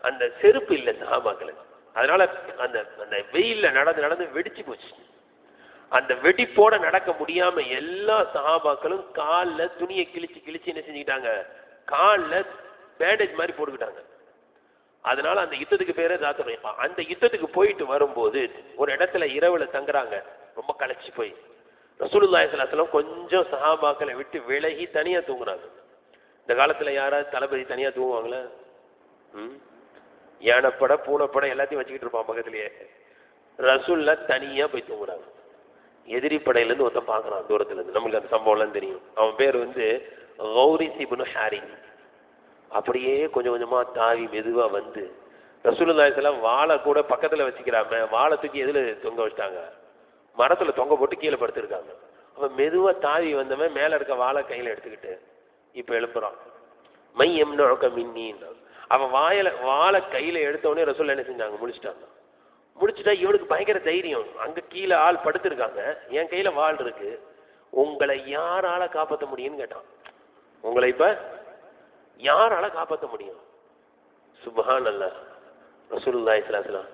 அந்த செருப்பு இல்லை சஹாபாக்களுக்கு, அதனால அந்த அந்த வெயில்ல நடந்து நடந்து வெடிச்சு போச்சு. அந்த வெடிப்போட நடக்க முடியாம எல்லா சஹாபாக்களும் கால்ல துணியை கிழிச்சு கிழிச்சு என்ன செஞ்சுக்கிட்டாங்க, கால்ல பேண்டேஜ் மாதிரி போட்டுக்கிட்டாங்க. அதனால அந்த யுத்தத்துக்கு பேரே ஜாத்துர் ரிகா. அந்த யுத்தத்துக்கு போயிட்டு வரும்போது ஒரு இடத்துல இரவுல தங்குறாங்க, ரொம்ப களைச்சு போய். ரசூலுல்லாஹி ஸல்லல்லாஹு அலைஹி வஸல்லம் கொஞ்சம் சஹாபாக்களை விட்டு விலகி தனியா தூங்குறாங்க. இந்த காலத்துல யாராவது தளபதி தனியா தூங்குவாங்களா? யானைப்பட பூனைப்பட எல்லாத்தையும் வச்சுக்கிட்டு இருப்பான் பக்கத்திலேயே. ரசூலுல்லாஹ் தனியா போய் தூங்குறாங்க. எதிரி படையில இருந்து ஒருத்தன் பாக்குறான் தூரத்துல இருந்து. நம்மளுக்கு அந்த சம்பவம் எல்லாம் தெரியும். அவன் பேர் வந்து கௌரிஸ் இப்னு ஹாரிஸ். அப்படியே கொஞ்சம் கொஞ்சமா தாவி மெதுவா வந்து ரசூலுல்லாஹி ஸல்லல்லாஹு அலைஹி வஸல்லம் வாளை கூட பக்கத்துல வச்சுக்கிறாம வாளை தூக்கி எதுல தொங்க வச்சிட்டாங்க? மரத்துல தொங்க போட்டு கீழே படுத்திருக்காங்க. அவன் மெதுவா தாவி வந்தவன் மேல இருக்க வாளை கையில எடுத்துக்கிட்டு இப்ப எழுப்புறான். மை எம்னொக்க மின்னின்னு அவன் வாளை கையில எடுத்தவொடனே ரசூல் என்ன செஞ்சாங்க? முடிச்சிட்டாங்க. முடிச்சுட்டா இவனுக்கு பயங்கர தைரியம். அங்க கீழே ஆள் படுத்திருக்காங்க, என் கையில வாள் இருக்கு, உங்களை யாரால காப்பாற்ற முடியும்னு கேட்டான். உங்களை இப்ப யாரால காப்பாற்ற முடியும்? சுப்ஹானல்லாஹ். ரசூலுல்லாஹி ஸல்லல்லாஹு அலைஹி வஸல்லம்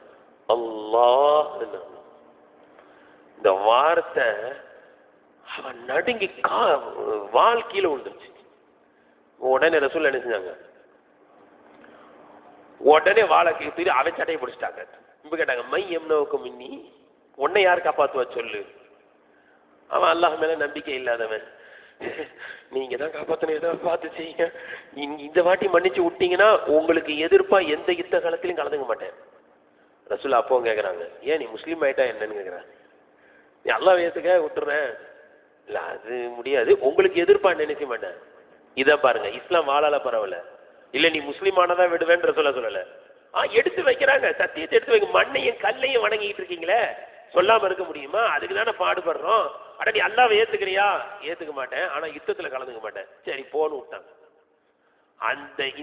அல்லாஹ் இந்த வார்த்தை அவன் நடுங்கி வாள் கீழே விழுந்துருச்சு. உடனே ரசூல் என்ன செஞ்சாங்க? உடனே வாழை தூக்கி அவன் சட்டையை பிடிச்சிட்டாங்க. இப்ப கேட்டாங்க, மை எம்னவுக்கு மின்னி, உன்னை யார் காப்பாத்துவா சொல்லு. அவன் அல்லாஹ் மேல நம்பிக்கை இல்லாதவன், நீங்க தான் காப்பாத்தணும், ஏதோ பார்த்து செய்யுங்க, இந்த வாட்டி மன்னிச்சு விட்டீங்கன்னா உங்களுக்கு எதிர்ப்பா எந்த யுத்த காலத்திலையும் கலந்துக்க மாட்டேன். ரசூல் அப்பவும் கேட்கறாங்க, ஏன் நீ முஸ்லீம் ஆயிட்டா என்னன்னு கேட்கறான். நீ அல்லாஹ் ஏத்துக்க விட்டுறேன், இல்ல அது முடியாது, உங்களுக்கு எதிர்ப்பா நினைக்க மாட்டேன். இதான் பாருங்க, இஸ்லாம் வாழால பரவல, இல்ல நீ முஸ்லீமானதான் விடுவேன்ற சொல்லல. எடுத்து வைக்கிறாங்க, சத்தியத்தை எடுத்து வைக்க. மண்ணையும் கல்லையும் வணங்கிட்டு இருக்கீங்களே, சொல்லாம இருக்க முடியுமா? அதுக்கு தானே பாடுபடுறோம். அட நீ அல்லாஹ்வை ஏத்துக்கிறியா? ஏத்துக்க மாட்டேன், ஆனா யுத்தத்துல கலந்துக்க மாட்டேன். சரி போன்னு விட்டாங்க.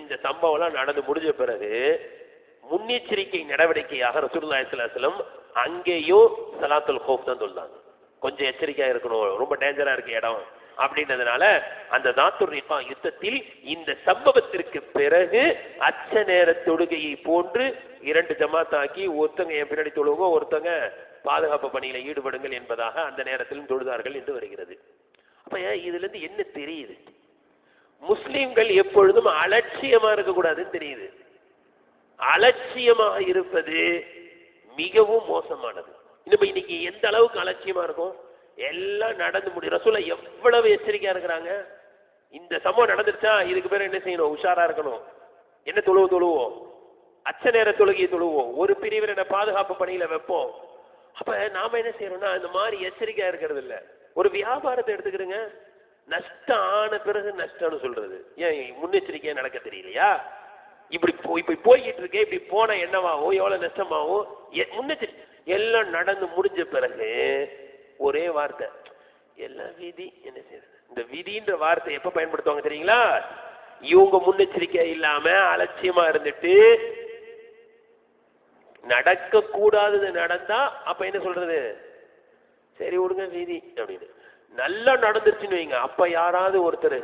இந்த சம்பவம் எல்லாம் நடந்து முடிஞ்ச பிறகு முன்னெச்சரிக்கை நடவடிக்கையாக ரசூலுல்லாஹி ஸல்லல்லாஹு அலைஹி வஸல்லம் அங்கேயும் ஸலாத்துல் ஹௌஃப் தான் சொல்றாங்க. கொஞ்சம் எச்சரிக்கையா இருக்கணும், ரொம்ப டேஞ்சரா இருக்கு இடம் அப்படின்றதுனால அந்த தாத்துர் ரிகா யுத்தத்தில் இந்த சம்பவத்திற்கு பிறகு அச்ச நேர தொழுகையை போன்று 2 ஜமாத்தாக்கி, ஒருத்தங்க என் பின்னாடி தொழுவோ, ஒருத்தங்க பாதுகாப்பு பணியில ஈடுபடுங்கள் என்பதாக அந்த நேரத்திலும் தொழுதார்கள் என்று வருகிறது. அப்ப இதுல இருந்து என்ன தெரியுது? முஸ்லிம்கள் எப்பொழுதும் அலட்சியமா இருக்கக்கூடாதுன்னு தெரியுது. அலட்சியமாக இருப்பது மிகவும் மோசமானது. இன்னைக்கு எந்த அளவுக்கு அலட்சியமா இருக்கும்? எல்லாம் நடந்து முடியும். ரசூலா எவ்வளவு எச்சரிக்கையா இருக்கிறாங்க. இந்த சம்பவம் நடந்துருச்சா, இதுக்கு பேர் என்ன செய்யணும்? உஷாரா இருக்கணும். என்ன தொழுவோம், அச்ச நேர தொழுகையை தொழுவோம், ஒரு பிரிவினை பாதுகாப்பு பணியில வைப்போம். அப்ப நாம என்ன செய்யறோம்னா, இந்த மாதிரி எச்சரிக்கையா இருக்கிறது இல்ல. ஒரு வியாபாரத்தை எடுத்துக்கிறீங்க, நஷ்டம் ஆன பிறகு நஷ்டம்னு சொல்றது ஏன் முன்னெச்சரிக்கையா நடக்க தெரியலையா? இப்படி போய்கிட்டு இருக்கே, இப்படி போனா என்னவாகும், எவ்வளவு நஷ்டமாகும், முன்னெச்சரிக்கை எல்லாம் நடந்து முடிஞ்ச பிறகு ஒரே வார்த்தை, எல்லாம் விதி. என்ன செய்யறது? இந்த விதின்ற வார்த்தை எப்ப பயன்படுத்துவாங்க தெரியுங்களா? இவங்க முன்னெச்சரிக்கை இல்லாம அலட்சியமா இருந்துட்டு நடக்க கூடாதது நடந்தா அப்ப என்ன சொல்றது? சரி விடுங்க விதி அப்படின்னு. நல்லா நடந்துருச்சுன்னு வைங்க, அப்ப யாராவது ஒருத்தர்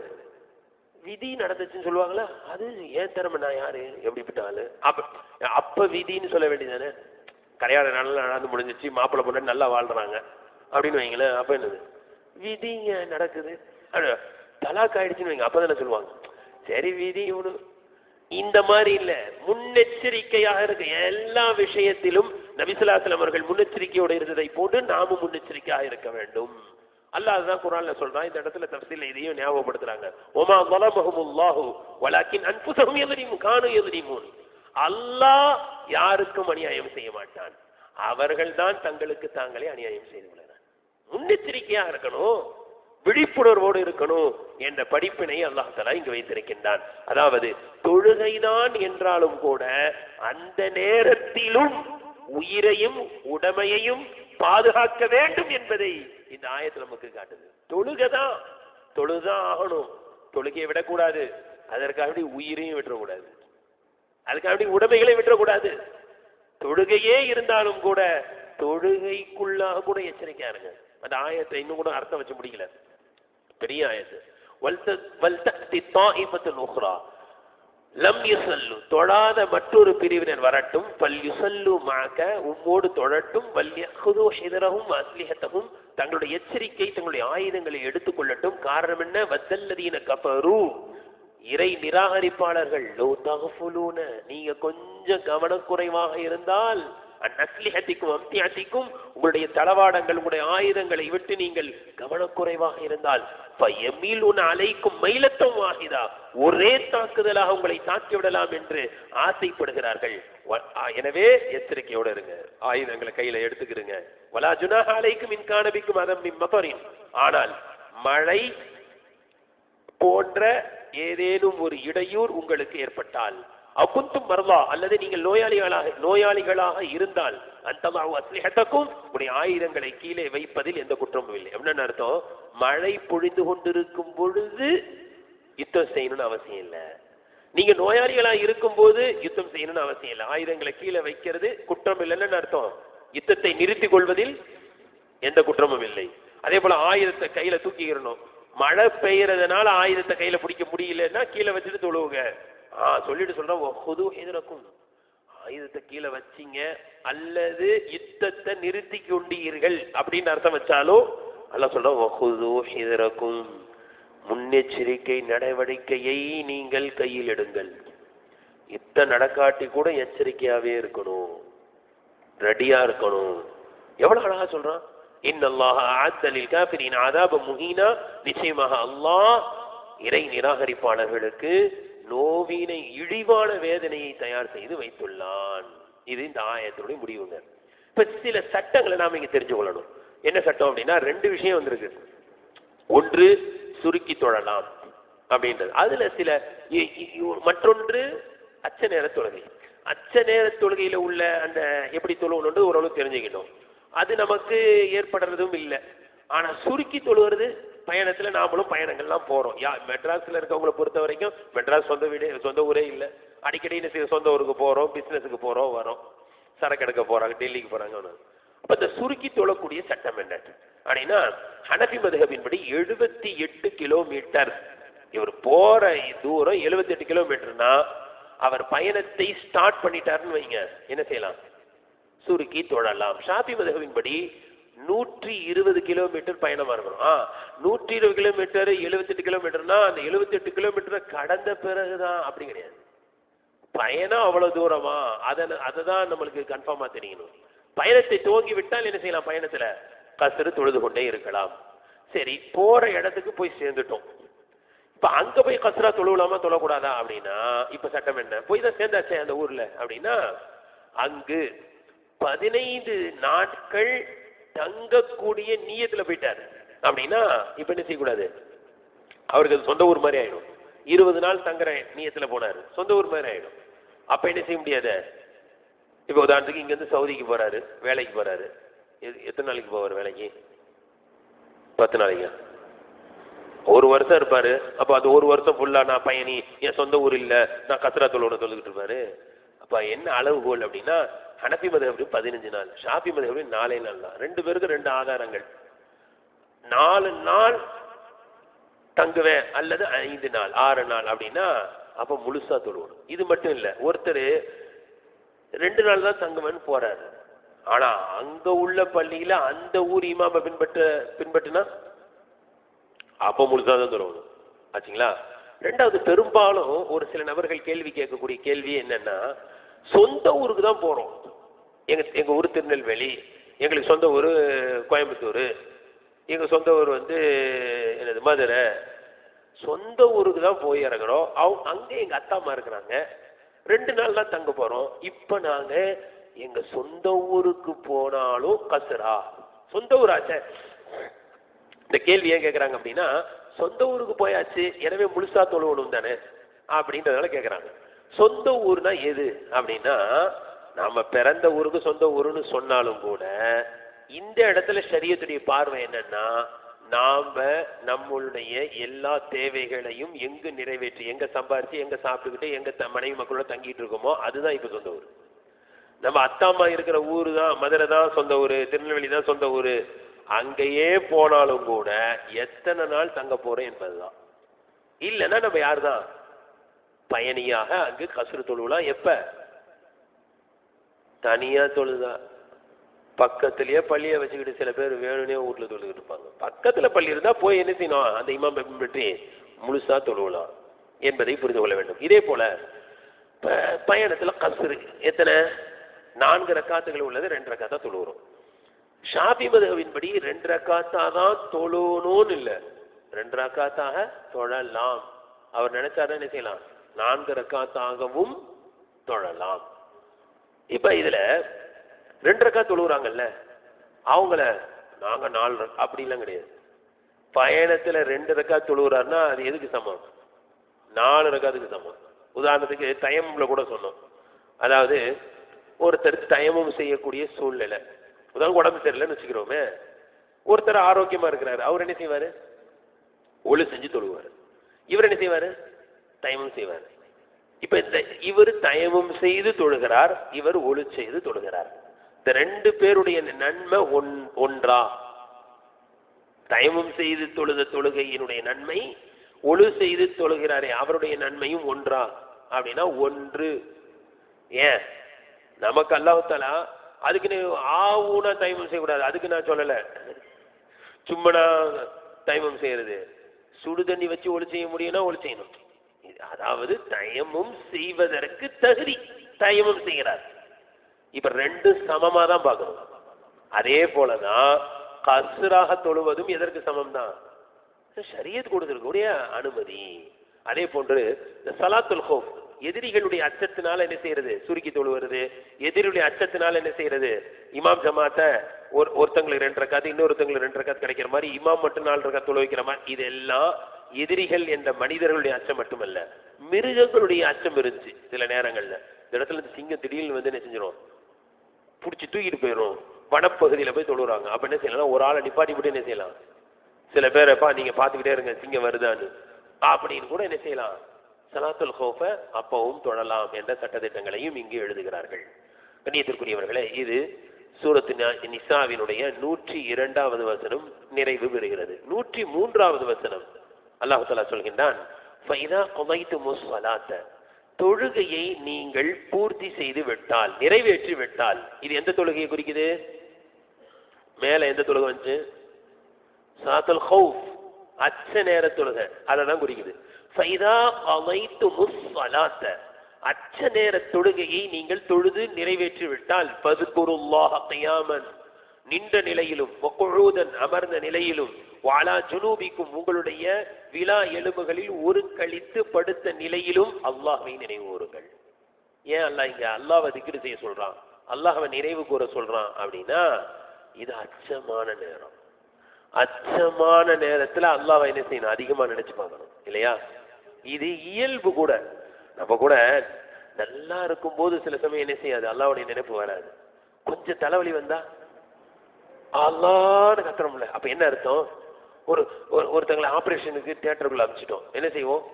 விதி நடந்துச்சுன்னு சொல்லுவாங்களா? அது ஏன் திறமை, நான் யாரு, எப்படிப்பட்டாலும் அப்ப விதின்னு சொல்ல வேண்டியதானே. கல்யாணம் நல்லா நடந்து முடிஞ்சிச்சு, மாப்பிள்ளை பொண்ணு நல்லா வாழ்றாங்க அப்படின்னு வைங்களேன், அப்ப என்னது? விதிங்க நடக்குது. தலாக் ஆயிடுச்சுன்னு வைங்க, அப்பதானே சொல்லுவாங்க சரி விதி இவனு. இந்த மாதிரி இல்ல, முன்னெச்சரிக்கையாக இருக்கு எல்லா விஷயத்திலும். நபி ஸல்லல்லாஹு அலைஹி வஸல்லம் அவர்கள் முன்னெச்சரிக்கையோடு இருந்ததை போன்று நாமும் முன்னெச்சரிக்கையாக இருக்க வேண்டும். அல்லாஹ் அதுதான் குர்ஆன்ல சொல்றான். இந்த இடத்துல தஃசீல்ல இதையும் ஞாபகப்படுத்துறாங்க. ஒமா ஸலமஹுமுல்லாஹு வலாக்கின் அன்ஃபுஸஹும் யظلمون கானூ யظلمون. அல்லாஹ் யாருக்கும் அநியாயம் செய்ய மாட்டான், அவர்கள் தான் தங்களுக்கு தாங்களே அநியாயம் செய்து கொள்கிறார். முன்னெச்சரிக்கையா இருக்கணும், விழிப்புணர்வோடு இருக்கணும் என்ற படிப்பினை அல்லாஹ் தஆலா இங்கு வைத்திருக்கின்றான். அதாவது தொழுகைதான் என்றாலும் கூட அந்த நேரத்திலும் உயிரையும் உடமையையும் பாதுகாக்க வேண்டும் என்பதை இந்த ஆயத்தில் நமக்கு காட்டுது. தொழுதான் ஆகணும், தொழுகையை விடக்கூடாது, அதற்காக உயிரையும் விட்டுறக்கூடாது, அதுக்காக உடைமைகளை விட்டுறக்கூடாது. தொழுகையே இருந்தாலும் கூட தொழுகைக்குள்ளாக கூட எச்சரிக்கையா இருங்க. அந்த ஆயத்தை இன்னும் கூட அர்த்தம் வச்சு முடிக்கல, பெரிய ஆயத்து. தொழாத மற்றொரு பிரிவினர் வரட்டும், உம்மோடு தொழட்டும், தங்களுடைய எச்சரிக்கை தங்களுடைய ஆயுதங்களை எடுத்துக் கொள்ளட்டும். காரணம் என்ன? வத்தல்லதீன கஃபரு, இறை நிராகரிப்பாளர்கள், நீங்க கொஞ்சம் கவனக்குறைவாக இருந்தால், அந்நஸ்லிஹத்திக்கும் அம்தியத்திக்கும், உங்களுடைய தளவாடங்கள் உங்களுடைய ஆயுதங்களை விட்டு நீங்கள் கவனக்குறைவாக இருந்தால், அலைக்கும் மைலத்தம் வாஹிதா, ஒரே தாக்குதலாக உங்களை தாக்கி விடலாம் என்று ஆசைப்படுகிறார்கள். எனவே எச்சரிக்கையோடு இருங்க, ஆயுதங்களை கையில எடுத்துக்கிறீங்க. வலா ஜுனாஹ அலைக்கும் இன் கான பிக்கும் அதம் மின் மதரின், ஆனால் மழை போன்ற ஏதேனும் ஒரு இடையூர் உங்களுக்கு ஏற்பட்டால், அகுந்தும் மர்லா, அல்லது நீங்கள் நோயாளிகளாக இருந்தால் அந்தமாவு அஸ்லிஹத்தக்கும், உடைய ஆயுதங்களை கீழே வைப்பதில் எந்த குற்றமும் இல்லை. என்னன்னு அர்த்தம்? மழை பொழிந்து கொண்டிருக்கும் பொழுது யுத்தம் செய்யணும்னு அவசியம் இல்லை. நீங்க நோயாளிகளா இருக்கும் போது யுத்தம் செய்யணும்னு அவசியம் இல்லை. ஆயுதங்களை கீழே வைக்கிறது குற்றம் இல்லைன்னு அர்த்தம். யுத்தத்தை நிறுத்திக் கொள்வதில் எந்த குற்றமும் இல்லை. அதே போல ஆயுதத்தை கையில தூக்கிக்கிறணும். மழை பெய்யறதுனால ஆயுதத்தை கையில பிடிக்க முடியலன்னா கீழே வச்சுட்டு தொழுவுங்க. சொல்லிட்டு சொல்றேன், எதிரக்கும் ஆயுதத்தை கீழே வச்சிங்க அல்லது யுத்தத்தை நிறுத்தி கொண்டீர்கள் அப்படின்னு அர்த்தம் வச்சாலும் அல்லாஹ் சொல்றோம், எதிரக்கும் முன்னெச்சரிக்கை நடவடிக்கையை நீங்கள் கையில் எடுங்கள். யுத்தம் நடக்காட்டி கூட எச்சரிக்கையாவே இருக்கணும், ரெடியா இருக்கணும். எவ்வளவு அழகா சொல்றான், இன்னல்லாஹ அஅத்த லில் காஃபிரீன அஸாபன் முஹீனா, நிச்சயமாக அல்லாஹ் இறை நிராகரிப்பாளர்களுக்கு நோவினை இழிவான வேதனையை தயார் செய்து வைத்துள்ளான். இது இந்த ஆயத்துடைய முடிவுங்க. இப்ப சில சட்டங்களை நாம இங்க தெரிஞ்சு கொள்ளணும். என்ன சட்டம் அப்படின்னா, ரெண்டு விஷயம் வந்திருக்கு. ஒன்று சுருக்கி தொழலாம் அப்படின்றது, அதுல சில மற்றொன்று அச்ச நேர தொழுகை. அச்ச நேர தொழுகையில உள்ள அந்த எப்படி தொழுவணுன்றது ஓரளவு தெரிஞ்சுக்கணும். அது நமக்கு ஏற்படுறதும் இல்லை. ஆனா சுருக்கி தொழுவது பயணத்துல நாமளும் பயணங்கள்லாம் போறோம். மெட்ராஸ்ல இருக்கவங்களை பொறுத்த வரைக்கும் மெட்ராஸ் சொந்த வீடு சொந்த ஊரே இல்லை. அடிக்கடி சொந்த ஊருக்கு போறோம், பிசினஸுக்கு போறோம், வரோம், சரக்கு எடுக்க போறாங்க, டெல்லிக்கு போறாங்க. அப்ப இந்த சுருக்கி தொழக்கூடிய சட்டம் என்ன அப்படின்னா, ஹனஃபி மதுஹபின்படி 78 கிலோமீட்டர். இவர் போற தூரம் 78 கிலோமீட்டர்னா அவர் பயணத்தை ஸ்டார்ட் பண்ணிட்டாருன்னு வைங்க, என்ன செய்யலாம்? சுருக்கி தொழலாம். ஷாஃபி மதுஹபின்படி 120 கிலோமீட்டர் பயணமா இருக்கணும். 120 கிலோமீட்டர் 78 கிலோமீட்டர்னா அந்த 78 கிலோமீட்டரை கடந்த பிறகுதான், அப்படி கிடையாது. பயணம் அவ்வளவு தூரமா, அதை நம்மளுக்கு கன்ஃபார்மா தெரியணும். பயணத்தை துவங்கி விட்டால் என்ன செய்யலாம்? பயணத்துல கஸ்ரு தொழுது கொண்டே இருக்கலாம். சரி, போற இடத்துக்கு போய் சேர்ந்துட்டோம். இப்ப அங்க போய் கஸ்ரா தொழுவலாமா தொழக்கூடாதா அப்படின்னா, இப்ப சட்டம் என்ன? போய் தான் சேர்ந்தாச்சே அந்த ஊர்ல அப்படின்னா, அங்கு 15 நாட்கள் தங்கக்கூடிய நீயத்துல போயிட்டாரு அப்படின்னா இப்ப என்ன செய்யக்கூடாது? அவருக்கு அது சொந்த ஊர் மாதிரி ஆயிடும். 20 நாள் தங்குற நீயத்துல போனாரு, சொந்த ஊர் மாதிரி ஆயிடும். அப்ப என்ன செய்ய முடியாது? இப்ப உதாரணத்துக்கு இங்க இருந்து சவுதிக்கு போறாரு, வேலைக்கு போறாரு. எத்தனை நாளைக்கு போவார் வேலைக்கு? 10 நாளைக்கு. ஒரு வருஷம் இருப்பாரு. அப்ப அது ஒரு வருஷம் ஃபுல்லா நான் பயணி, என் சொந்த ஊர் இல்ல, நான் கத்ரா தொழுகிட்டு இருப்பாரு. அப்ப என்ன அளவுகோல் அப்படின்னா, ஹனஃபி மதுஹப் 15 நாள், ஷாஃபி மதுஹப் 4 நாள் தான். ரெண்டு பேருக்கு 2 ஆதாரங்கள். 4 நாள் தங்குவேன் அல்லது 5 நாள் 6 நாள் அப்படின்னா அப்ப முழுசா தொழுவணும். இது மட்டும் இல்ல, ஒருத்தர் 2 நாள் தான் தங்குவேன்னு போறாரு. ஆனா அங்க உள்ள பள்ளியில அந்த ஊர் இமாம பின்பற்றினா அப்ப முழுசா தான் தொழுவணும். ஆச்சுங்களா? ரெண்டாவது, பெரும்பாலும் ஒரு சில நபர்கள் கேள்வி கேட்கக்கூடிய கேள்வி என்னன்னா, சொந்த ஊருக்கு தான் போறோம். எங்க ஊர் திருநெல்வேலி, எங்களுக்கு சொந்த ஊர் கோயம்புத்தூர், எங்க சொந்த ஊர் என்னது மதுரை, சொந்த ஊருக்கு தான் போய் இறங்குறோம். அங்கே எங்க அத்தா அம்மா இருக்கிறாங்க, 2 நாள் தான் தங்க போறோம். இப்ப நாங்க எங்க சொந்த ஊருக்கு போனாலும் கசுரா? சொந்த ஊராச்சே. இந்த கேள்வி ஏன் கேட்கறாங்க அப்படின்னா, சொந்த ஊருக்கு போயாச்சு, எனவே முழுசா தொழுவணும் தானே அப்படின்றதால கேட்கறாங்க. சொந்த ஊர்னா எது அப்படின்னா, நாம பிறந்த ஊருக்கு சொந்த ஊருன்னு சொன்னாலும் கூட இந்த இடத்துல ஷரியத்துடைய பார்வை என்னன்னா, நாம நம்மளுடைய எல்லா தேவைகளையும் எங்கு நிறைவேற்றி, எங்க சம்பாரிச்சு, எங்க சாப்பிட்டுக்கிட்டு, எங்க மனைவி மக்களோட தங்கிட்டு இருக்கோமோ அதுதான் இப்ப சொந்த ஊர். நம்ம அத்தாம்மா இருக்கிற ஊரு தான், மதுரை தான் சொந்த ஊர், திருநெல்வேலி தான் சொந்த ஊர். அங்கேயே போனாலும் கூட எத்தனை நாள் தங்க போறோம் என்பதுதான். இல்லைன்னா நம்ம யாருதான் பயணியாக அங்கு கசுறு தொழுவலாம். எப்ப? தனியா தொழுதா. பக்கத்திலேயே பள்ளியை வச்சுக்கிட்டு சில பேர் வேணும்னே வீட்டுல தொழுகிட்டு இருப்பாங்க. பக்கத்துல பள்ளி இருந்தா போய் என்ன செய்யணும்? அந்த இமாம் பின்பற்றி முழுசா தொழுவலாம் என்பதை புரிந்து கொள்ள வேண்டும். இதே போல பயணத்துல கசுறு எத்தனை? 4 ரக்காத்துகள் உள்ளது, 2 ரக்காத்தா தொழுகிறோம். ஷாஃபி மதுஹபின்படி 2 ரக்காத்தா தான் தொழணும்னு இல்லை, 2 ரக்காத்தாக தொழலாம். அவர் நினைச்சாருன்னா என்ன செய்யலாம்? 4 ரக்காத்தாகவும் தொழலாம். இப்ப இதுல 2 ரக்காத் தொழுகிறாங்கல்ல, அவங்கள நாங்க 4 அப்படிலாம் கிடையாது. பயணத்துல 2 ரக்காத் தொழுகிறாருன்னா அது எதுக்கு சமம்? 4 ரக்காத்துக்கு சமம். உதாரணத்துக்கு தயம்ல கூட சொன்னோம். அதாவது ஒருத்தர் தயமும் செய்யக்கூடிய சூழ்நிலை, உதாரணம் உடம்பு சரியில்லைன்னு வச்சுக்கிறோமே, ஒருத்தர் ஆரோக்கியமா இருக்கிறாரு, அவர் என்ன செய்வாரு? ஒளி செஞ்சு தொழுவார். இவர் என்ன செய்வாரு? தயமும் செய்வார். இப்ப இந்த இவர் தயமும் செய்து தொழுகிறார், இவர் ஒளி செய்து தொழுகிறார். இந்த ரெண்டு பேருடைய நன்மை ஒன்றா? தயமும் செய்து தொழுத தொழுகையினுடைய நன்மை, ஒளி செய்து தொழுகிறாரே அவருடைய நன்மையும் ஒன்றா அப்படின்னா ஒன்று. ஏன்? நமக்கு அல்லாஹ் தஆலா அதுக்கு ஆவுனா தயமம் செய்யக்கூடாது, அதுக்கு நான் சொல்லலை. சும்மா நான் தயமம் செய்யறது, சுடு தண்ணி வச்சு ஒளி செய்ய முடியும்னா ஒளி செய்யணும். அதாவது தயமும் செய்வதற்கு தகுதி தயமும் செய்கிறார். இப்ப ரெண்டு சமமா தான் பார்க்கணும். அதே போலதான் கஸ்ராக தொழுவதும் எதற்கு சமம் தான்? ஷரியத் கொடுத்திருக்கக்கூடிய அனுமதி. அதே போன்று இந்த ஸலாத்துல் ஹௌஃப், எதிரிகளுடைய அச்சத்தினால என்ன செய்யறது? சுருக்கி தொழுவது. எதிரியுடைய அச்சத்தினால என்ன செய்யறது? இமாம் ஜமாத்தை ஒருத்தங்களுக்கு 2 ரக்காத், இன்னொருத்தங்களுக்கு 2 ரக்காத் கிடைக்கிற மாதிரி, இமாம் மட்டும் 4 ரக்காத் தொழ வைக்கிற மாதிரி. இதெல்லாம் எதிரிகள் என்ற மனிதர்களுடைய அச்சம் மட்டுமல்ல, மிருகங்களுடைய அச்சம் இருந்துச்சு. சில நேரங்கள்ல இந்த இடத்துல இருந்து சிங்கம் திடீர்னு வந்து என்ன செஞ்சிடும்? பிடிச்சி தூக்கிட்டு போயிடும். வனப்பகுதியில் போய் தொழுறாங்க. அப்ப என்ன செய்யலாம்? ஒரு ஆளை நிப்பாட்டி விட்டு என்ன செய்யலாம்? சில பேரப்பா நீங்க பாத்துக்கிட்டே இருங்க சிங்கம் வருதான்னு அப்படின்னு கூட என்ன செய்யலாம்? ஸலாத்துல் ஹௌஃப அப்பவும் தொழலாம் என்ற சட்டத்திட்டங்களையும் இங்கு எழுதுகிறார்கள். கண்ணியத்திற்குரியவர்களே, இது சூரத்து நிசாவினுடைய 102வது வசனம் நிறைவு பெறுகிறது. 103வது வசனம் அல்லாஹ் தஆலா சொல்கின்றான், ஃபைதா கதைதுமுஸ் ஸலாத்த, தொழுகையை நீங்கள் பூர்த்தி செய்து விட்டால், நிறைவேற்றி விட்டால். இது எந்த தொழுகையை குறிக்குது? மேல எந்த தொழுகை வந்துச்சு? ஸலாத்துல் ஹௌஃப், அச்ச நேர தொழுகை, அதை தான் குறிக்குது. ஃபைதா கதைதுமுஸ் ஸலாத்த, அச்ச நேர தொழுகையை நீங்கள் தொழுது நிறைவேற்றி விட்டால், ஃபذ்குருல்லாஹ கியாமன், நின்ற நிலையிலும், வகுஊதன், அமர்ந்த நிலையிலும், வஅலா ஜுனூபிக்கும், உங்களுடைய விலா எலும்புகளில் ஒரு கழித்து படுத்த நிலையிலும் அல்லாஹ்வை நினைவு கூறுங்கள். ஏன் அல்லாஹ் இங்க அல்லாஹ்வை திக்ர் செய்ய சொல்றான், அல்லாஹ்வை நினைவு கூற சொல்றான் அப்படின்னா, இது அச்சமான நேரம். அச்சமான நேரத்துல அல்லாஹ்வை என்ன செய்யணும்? அதிகமா நினைச்சு பார்க்கணும் இல்லையா? இது இயல்பு கூட. நம்ம கூட நல்லா இருக்கும் போது சில சமயம் என்ன செய்யாது? அல்லாஹ்வுடைய நினைப்பு வராது. கொஞ்சம் தலைவலி வந்தா அல்லாஹ்னு கத்துறோம்ல, அப்ப என்ன அர்த்தம்? ஒருத்தங்களை ஆபரேஷனுக்கு தியேட்டருக்குள்ள அனுப்பிச்சிட்டோம், என்ன செய்வோம்?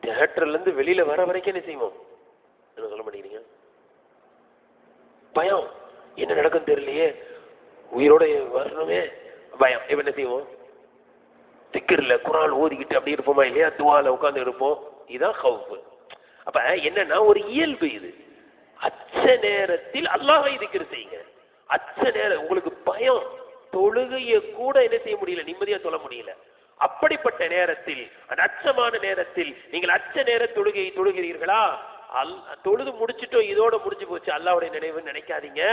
தியேட்டர்ல இருந்து வெளியில வர வரைக்கும் என்ன செய்வோம்? என்ன சொல்ல மாட்டேங்கிறீங்க? பயம், என்ன நடக்கும் தெரியலையே, உயிரோட வரணுமே பயம். இப்ப என்ன செய்வோம்? திக்ர்ல குர்ஆன் ஓதிக்கிட்டு அப்படி இருப்போமா இல்லையா? துஆல உட்கார்ந்து இருப்போம். இதான் ஹவுஃப். அப்ப என்னன்னா ஒரு இயல்பு இது. அச்ச நேரத்தில் அல்லாஹ்வை திக்ர் செய்யுங்க. அச்ச நேரம் உங்களுக்கு பயம், தொழுகையை கூட என்ன செய்ய முடியல, நிம்மதியா சொல்ல முடியல. அப்படிப்பட்ட நேரத்தில், அந்த அச்சமான நேரத்தில் நீங்கள் அச்ச நேர தொழுகையை தொழுகிறீர்களா? தொழுது முடிச்சுட்டோம், இதோட முடிஞ்சு போச்சு, அல்லாஹ்வுடைய நினைவு நினைக்காதீங்க.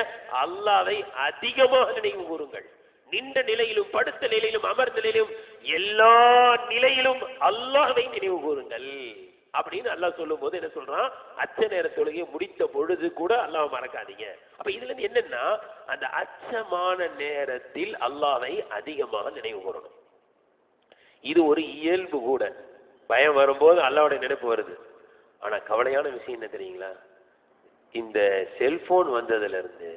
அல்லாஹ்வை அதிகமாக நினைவு கூறுங்கள். நின்ற நிலையிலும், படுத்த நிலையிலும், அமர்ந்த நிலையிலும், எல்லா நிலையிலும் அல்லாஹ்வை நினைவு கூறுங்கள் அப்படின்னு அல்லாஹ் சொல்லும் போது என்ன சொல்றான்? அச்ச நேர தொழுகையை முடித்த பொழுது கூட அல்லாஹ்வை மறக்காதீங்க. அப்ப இதுல இருந்து என்னன்னா, அந்த அச்சமான நேரத்தில் அல்லாஹ்வை அதிகமாக நினைவு கூறணும். இது ஒரு இயல்பு கூட. பயம் வரும்போது அல்லாஹ்வுடைய நினைப்பு வருது. ஆனா கவலையான விஷயம் என்ன தெரியுங்களா? இந்த செல்போன் வந்ததுல இருந்து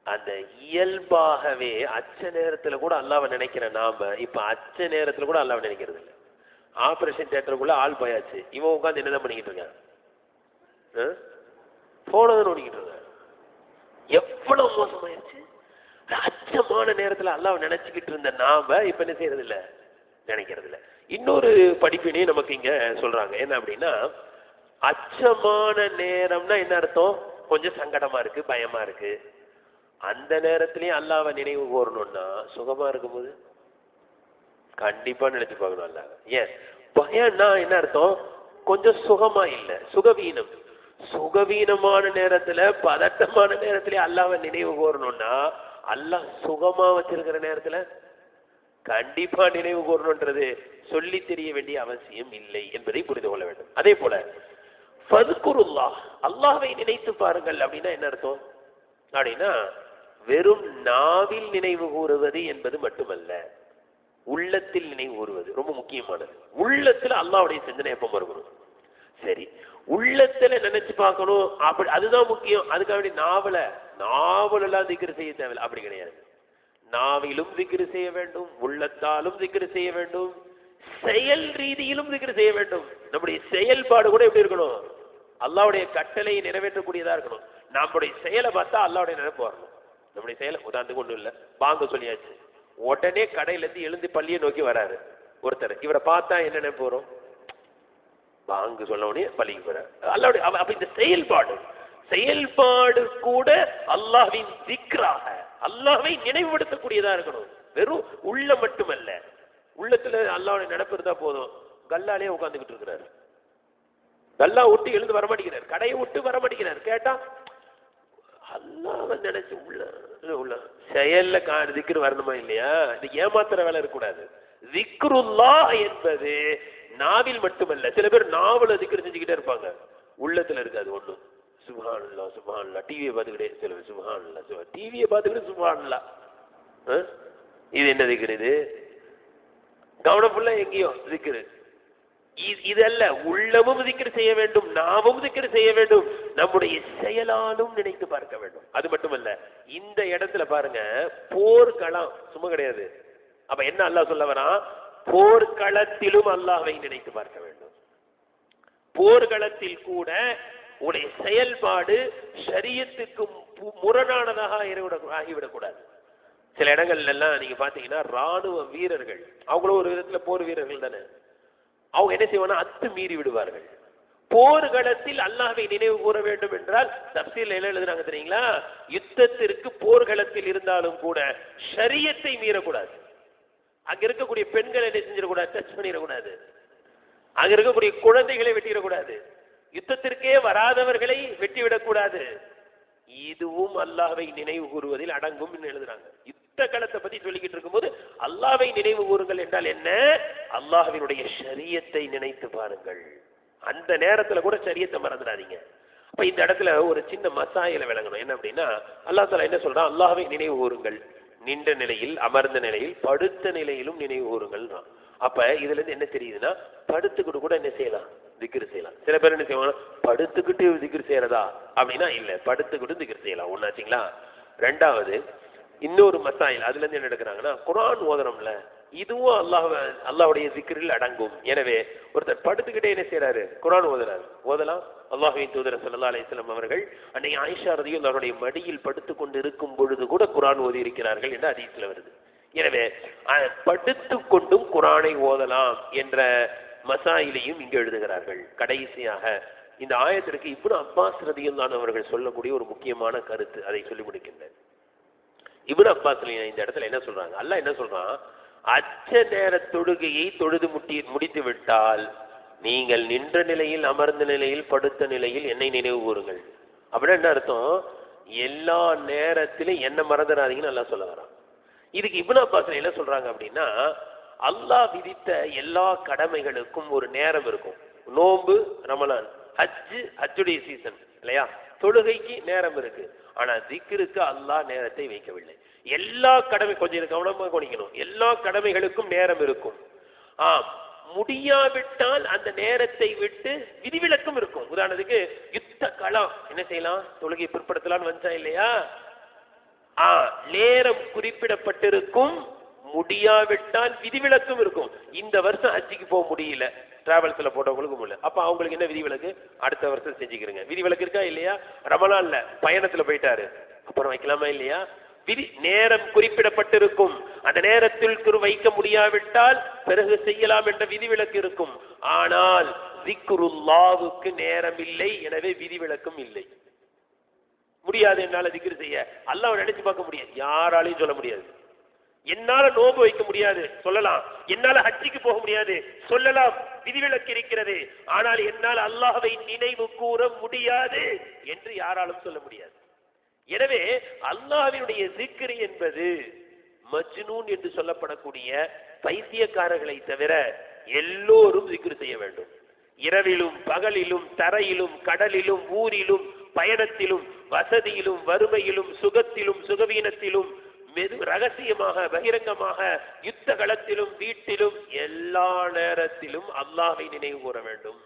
அந்த இயல்பாகவே அச்ச நேரத்துல கூட அல்லாஹ்வை நினைக்கிற நாம இப்ப அச்ச நேரத்துல கூட அல்லாஹ்வை நினைக்கிறது இல்லை. ஆபரேஷன் தியேட்டருக்குள்ள ஆள் போயாச்சு, இவன் உட்காந்து என்னதான் பண்ணிக்கிட்டு இருக்கான்? போன தான் நோண்டிக்கிட்டு இருக்கான். எவ்வளவு மோசமாயிருச்சு! அச்சமான நேரத்துல அல்லாஹ்வை நினைச்சுக்கிட்டு இருந்த நாம இப்ப என்ன செய்யறது இல்ல, நினைக்கிறது இல்ல. இன்னொரு படிப்பினையும் நமக்கு இங்க சொல்றாங்க. என்ன அப்படின்னா, அச்சமான நேரம்னா என்ன அர்த்தம்? கொஞ்சம் சங்கடமா இருக்கு, பயமா இருக்கு. அந்த நேரத்திலயும் அல்லாஹ்வை நினைவு கூறணும்னா சுகமா இருக்கும்போது கண்டிப்பா நினைச்சு பார்க்கணும் அல்லாஹ். ஏன் பயம்னா என்ன அர்த்தம்? கொஞ்சம் சுகமா இல்ல, சுகவீனம். சுகவீனமான நேரத்துல, பதட்டமான நேரத்திலே அல்லாஹ்வை நினைவு கூறணும்னா, அல்லாஹ் சுகமா வச்சிருக்கிற நேரத்துல கண்டிப்பா நினைவு கூறணும்ன்றது சொல்லி தெரிய வேண்டிய அவசியம் இல்லை என்பதை புரிந்து கொள்ள வேண்டும். அதே போல ஃபذ்குருல்லாஹ், அல்லாஹ்வை நினைத்து பாருங்கள் அப்படின்னா என்ன அர்த்தம் அப்படின்னா, வெறும் நாவில் நினைவு கூறுவது என்பது மட்டுமல்ல, உள்ளத்தில் நினைவு கூறுவது ரொம்ப முக்கியமானது. உள்ளத்துல அல்லாஹ்வுடைய சிந்தனை எப்ப வரணும்? சரி, உள்ளத்துல நினைச்சு பார்க்கணும், அப்படி அதுதான் முக்கியம். அதுக்காக வேண்டிய நாவலெல்லாம் திக்ர் செய்ய தேவையில்லை, அப்படி கிடையாது. நாவிலும் திக்ர் செய்ய வேண்டும், உள்ளத்தாலும் திக்ர் செய்ய வேண்டும், செயல் ரீதியிலும் திக்ர் செய்ய வேண்டும். நம்முடைய செயல்பாடு கூட எப்படி இருக்கணும்? அல்லாஹ்வுடைய கட்டளையை நிறைவேற்றக்கூடியதா இருக்கணும். நம்முடைய செயலை பார்த்தா அல்லாஹ்வுடைய நினைப்பு வரணும். நம்முடைய செயலை உதாரணத்துக்கு ஒன்றும் இல்லை, பாங்க சொல்லியாச்சு, உடனே கடையில இருந்து எழுந்து பள்ளியை நோக்கி வராரு ஒருத்தர், இவரை பார்த்தா என்ன நினைப்பு வரும்? பாங்கு சொன்ன உடனே பள்ளிக்கு போறாரு. அல்லாஹ்வுடைய அப்ப இந்த செயல்பாடு கூட அல்லாஹ்வின் திக்ராக, அல்லாஹ்வை நினைவுபடுத்தக்கூடியதா இருக்கணும். வெறும் உள்ள மட்டுமல்ல, உள்ளத்துல அல்லாஹ்வுடைய நினைப்பு இருந்தா போதும். கல்லாலே உட்கார்ந்துகிட்டு இருக்கிறாரு, கல்லா விட்டு எழுந்து வரமாட்டேங்கிறார், கடையை விட்டு வரமாட்டேங்கிறார். கேட்டா அல்லாஹ்வை நினைச்சு உள்ள செயல்ல திக்ர் வரணுமா இல்லையா? இது ஏமாத்துற வேலை இருக்கக்கூடாது. திக்ருல்லாஹ் என்பது நாவில் மட்டுமல்ல. சில பேர் நாவல திக்ர் செஞ்சுக்கிட்டே இருப்பாங்க, உள்ளத்துல இருக்காது ஒண்ணு. சுப்ஹானல்லாஹ் சுப்ஹானல்லாஹ், டிவியை பார்த்துக்கிட்டே சில சுப்ஹானல்லாஹ், டிவியை பார்த்துக்கிட்டு சுப்ஹானல்லாஹ், இது என்ன திக்ர்? இது கவனம் ஃபுல்லா எங்கேயோ திக்ர். இதல்ல, உள்ளமும் திக்ர் செய்ய வேண்டும், நாமும் திக்ர் செய்ய வேண்டும், நம்முடைய செயலாலும் நினைத்து பார்க்க வேண்டும். அது மட்டுமல்ல, இந்த இடத்துல பாருங்க, போர்க்களம் சும்மா கிடையாது. அப்ப என்ன அல்லாஹ் சொல்ல வரான்? போர்க்களத்திலும் அல்லாஹ்வை நினைத்து பார்க்க வேண்டும். போர்க்களத்தில் கூட உடைய செயல்பாடு ஷரியத்துக்கு முரணானதாக ஆகிவிடக்கூடாது. சில இடங்கள்ல எல்லாம் நீங்க பாத்தீங்கன்னா ராணுவ வீரர்கள், அவங்களும் ஒரு விதத்துல போர் வீரர்கள் தானே, அவங்க என்ன செய்வாங்கன்னா அத்து மீறி விடுவார்கள். போர்க்களத்தில் அல்லாஹ்வை நினைவு கூற வேண்டும் என்றால் தப்சீர்ல என்ன எழுதுறாங்க தெரியுங்களா? யுத்தத்திற்கு போர்க்களத்தில் இருந்தாலும் கூட ஷரியத்தை மீறக்கூடாது. அங்க இருக்கக்கூடிய பெண்களை என்ன செஞ்சிடக்கூடாது? டச் பண்ணிடக்கூடாது. அங்க இருக்கக்கூடிய குழந்தைகளை வெட்டிடக்கூடாது. யுத்தத்திற்கே வராதவர்களை வெட்டிவிடக்கூடாது. இதுவும் அல்லாஹ்வை நினைவு கூறுவதில் அடங்கும் எழுதுறாங்க. யுத்த களத்தை பத்தி சொல்லிக்கிட்டு இருக்கும்போது அல்லாஹ்வை நினைவு கூறுங்கள் என்றால் என்ன? அல்லாஹ்வினுடைய ஷரியத்தை நினைத்து பாருங்கள். அந்த நேரத்துல கூட ஷரியத்தை மறந்துடாதீங்க. அப்ப இந்த இடத்துல ஒரு சின்ன மசாயில விளங்கணும். என்ன அப்படின்னா, அல்லாஹ் தஆலா என்ன சொல்றான்? அல்லாஹ்வை நினைவு கூறுங்கள், நின்ற நிலையில், அமர்ந்த நிலையில், படுத்த நிலையிலும் நினைவு கூறுங்கள். அப்ப இதுல இருந்து என்ன தெரியுதுன்னா, படுத்துக்கிட்டு கூட என்ன செய்யலாம்? திக்ர் செய்யலாம். சில பேர் என்ன செய்வாங்க, படுத்துக்கிட்டு திக்ர் செய்யறதா அப்படின்னா இல்ல, படுத்துக்கிட்டு திக்ர் செய்யலாம். ஒண்ணாச்சுங்களா? ரெண்டாவது இன்னொரு மசாயில், அதுல இருந்து என்ன எடுக்கிறாங்கன்னா, குர்ஆன் ஓதுறோம்ல, இதுவும் அல்லாஹ்வுடைய திக்ரில் அடங்கும். எனவே ஒருத்தர் படுத்துக்கிட்டே என்ன செய்யறாரு? குர்ஆன் ஓதலாம். அல்லாஹ்வின் தூதர் ஸல்லல்லாஹு அலைஹி வஸல்லம் அவர்கள் அன்னை ஆயிஷா ரலியல்லாஹு அவருடைய மடியில் படுத்துக் கொண்டு இருக்கும் பொழுது கூட குர்ஆன் ஓதி இருக்கிறார்கள் என்று ஹதீஸ்ல வருது. எனவே படுத்துக் கொண்டும் குர்ஆனை ஓதலாம் என்ற மசாயிலையும் இங்கு எழுதுகிறார்கள். கடைசியாக இந்த ஆயத்திற்கு இப்னு அப்பாஸ் ரலியல்லாஹு அவர்கள் சொல்லக்கூடிய ஒரு முக்கியமான கருத்து, அதை சொல்லி முடிக்கின்றேன். இப்னு அப்பாஸ் இந்த இடத்துல என்ன சொல்றாங்க? அல்லாஹ் என்ன சொல்றான்? அச்ச நேர தொழுகையை தொழுது முடித்து விட்டால் நீங்கள் நின்ற நிலையில், அமர்ந்த நிலையில், படுத்த நிலையில் என்னை நினைவு கூறுங்கள். அப்படின்னா என்ன அர்த்தம்? எல்லா நேரத்திலும் என்ன மறந்துடாதீங்கன்னு அல்லாஹ் சொல்ல வரான். இதுக்கு இப்னு அப்பாஸ் என்ன சொல்றாங்க அப்படின்னா, அல்லாஹ் விதித்த எல்லா கடமைகளுக்கும் ஒரு நேரம் இருக்கும். நோன்பு ரமலான், ஹஜ்ஜுடைய சீசன் இல்லையா, தொழுகைக்கு நேரம் இருக்கு. ஆனா திக்ருக்கு அல்லாஹ் நேரத்தை வைக்கவில்லை. எல்லா கடமை, கொஞ்சம் கவனமாக கவனிக்கணும், எல்லா கடமைகளுக்கும் நேரம் இருக்கும். முடியாவிட்டால் அந்த நேரத்தை விட்டு விதிவிலக்கும் இருக்கும். உதாரணத்துக்கு யுத்த களம் என்ன செய்யலாம்? தொழுகை பிற்படுத்தலாம்னு வந்துச்சா இல்லையா? நேரம் குறிப்பிடப்பட்டிருக்கும், முடியாவிட்டால் விதிவிலக்கும் இருக்கும். இந்த வருஷம் ஹஜ்ஜிக்கு போக முடியல, டிராவல்ஸ்ல போட்டவங்களுக்கு முடியல, அப்ப அவங்களுக்கு என்ன விதிவிலக்கு? அடுத்த வருஷம் செஞ்சுக்கிறீங்க. விதிவிலக்கு இருக்கா இல்லையா? ரமலான்ல பயணத்துல போயிட்டாரு, அப்புறம் வைக்கலாமா இல்லையா? நேரம் குறிப்பிடப்பட்டிருக்கும், அந்த நேரத்திற்கு வைக்க முடியாவிட்டால் பிறகு செய்யலாம் என்ற விதிவிலக்கு இருக்கும். ஆனால் திக்ருல்லாஹ்வுக்கு நேரம் இல்லை, எனவே விதிவிலக்கும் இல்லை. முடியாது என்னால திக்ர் செய்ய, அல்லாஹ்வை நினைச்சு பார்க்க முடியாது, யாராலையும் சொல்ல முடியாது. என்னால நோன்பு வைக்க முடியாது சொல்லலாம், என்னால ஹஜ்ஜிக்கு போக முடியாது சொல்லலாம், விதிவிலக்கு இருக்கிறது. ஆனால் என்னால் அல்லாஹ்வை நினைவு கூற முடியாது என்று யாராலும் சொல்ல முடியாது. எனவே அல்லாஹ்வினுடைய திக்ர் என்பது மஜ்னூன் என்று சொல்லப்படக்கூடிய பைத்தியக்காரர்களை தவிர எல்லோரும் திக்ர் செய்ய வேண்டும். இரவிலும் பகலிலும், தரையிலும் கடலிலும், ஊரிலும் பயணத்திலும், வசதியிலும் வறுமையிலும், சுகத்திலும் சுகவீனத்திலும், ரகசியமாக பகிரங்கமாக, யுத்த களத்திலும் வீட்டிலும், எல்லா நேரத்திலும் அல்லாஹ்வை நினைவு கூற வேண்டும்.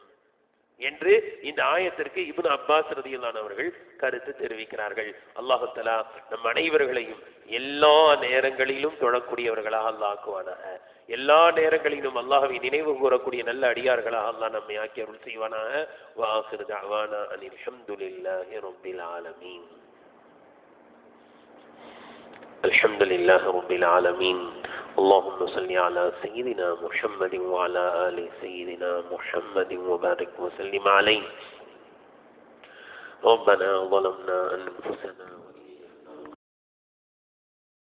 என்று இந்த ஆயத்திற்கு இப்னு அப்பாஸ் ரலியல்லாஹு அவர்கள் கருத்து தெரிவிக்கிறார்கள். அல்லாஹ் தஆலா நம் அனைவர்களையும் எல்லா நேரங்களிலும் தொழக்கூடியவர்களாக அல்லாஹ் ஆக்குவானாக. எல்லா நேரங்களிலும் அல்லாஹ்வை நினைவு கூறக்கூடிய நல்ல அடியார்களாக அல்லாஹ் நம்மை ஆக்கி அருள் செய்வானாக. வ ஆகிரு தஅவானா அனில் ஹம்துலில்லாஹி ரப்பில் ஆலமீன். அல்ஹம்துலில்லாஹி ரப்பில் ஆலமீன். اللهم صل على سيدنا محمد وعلى آل سيدنا محمد وبارك وسلم عليه. ربنا ظلمنا أنفسنا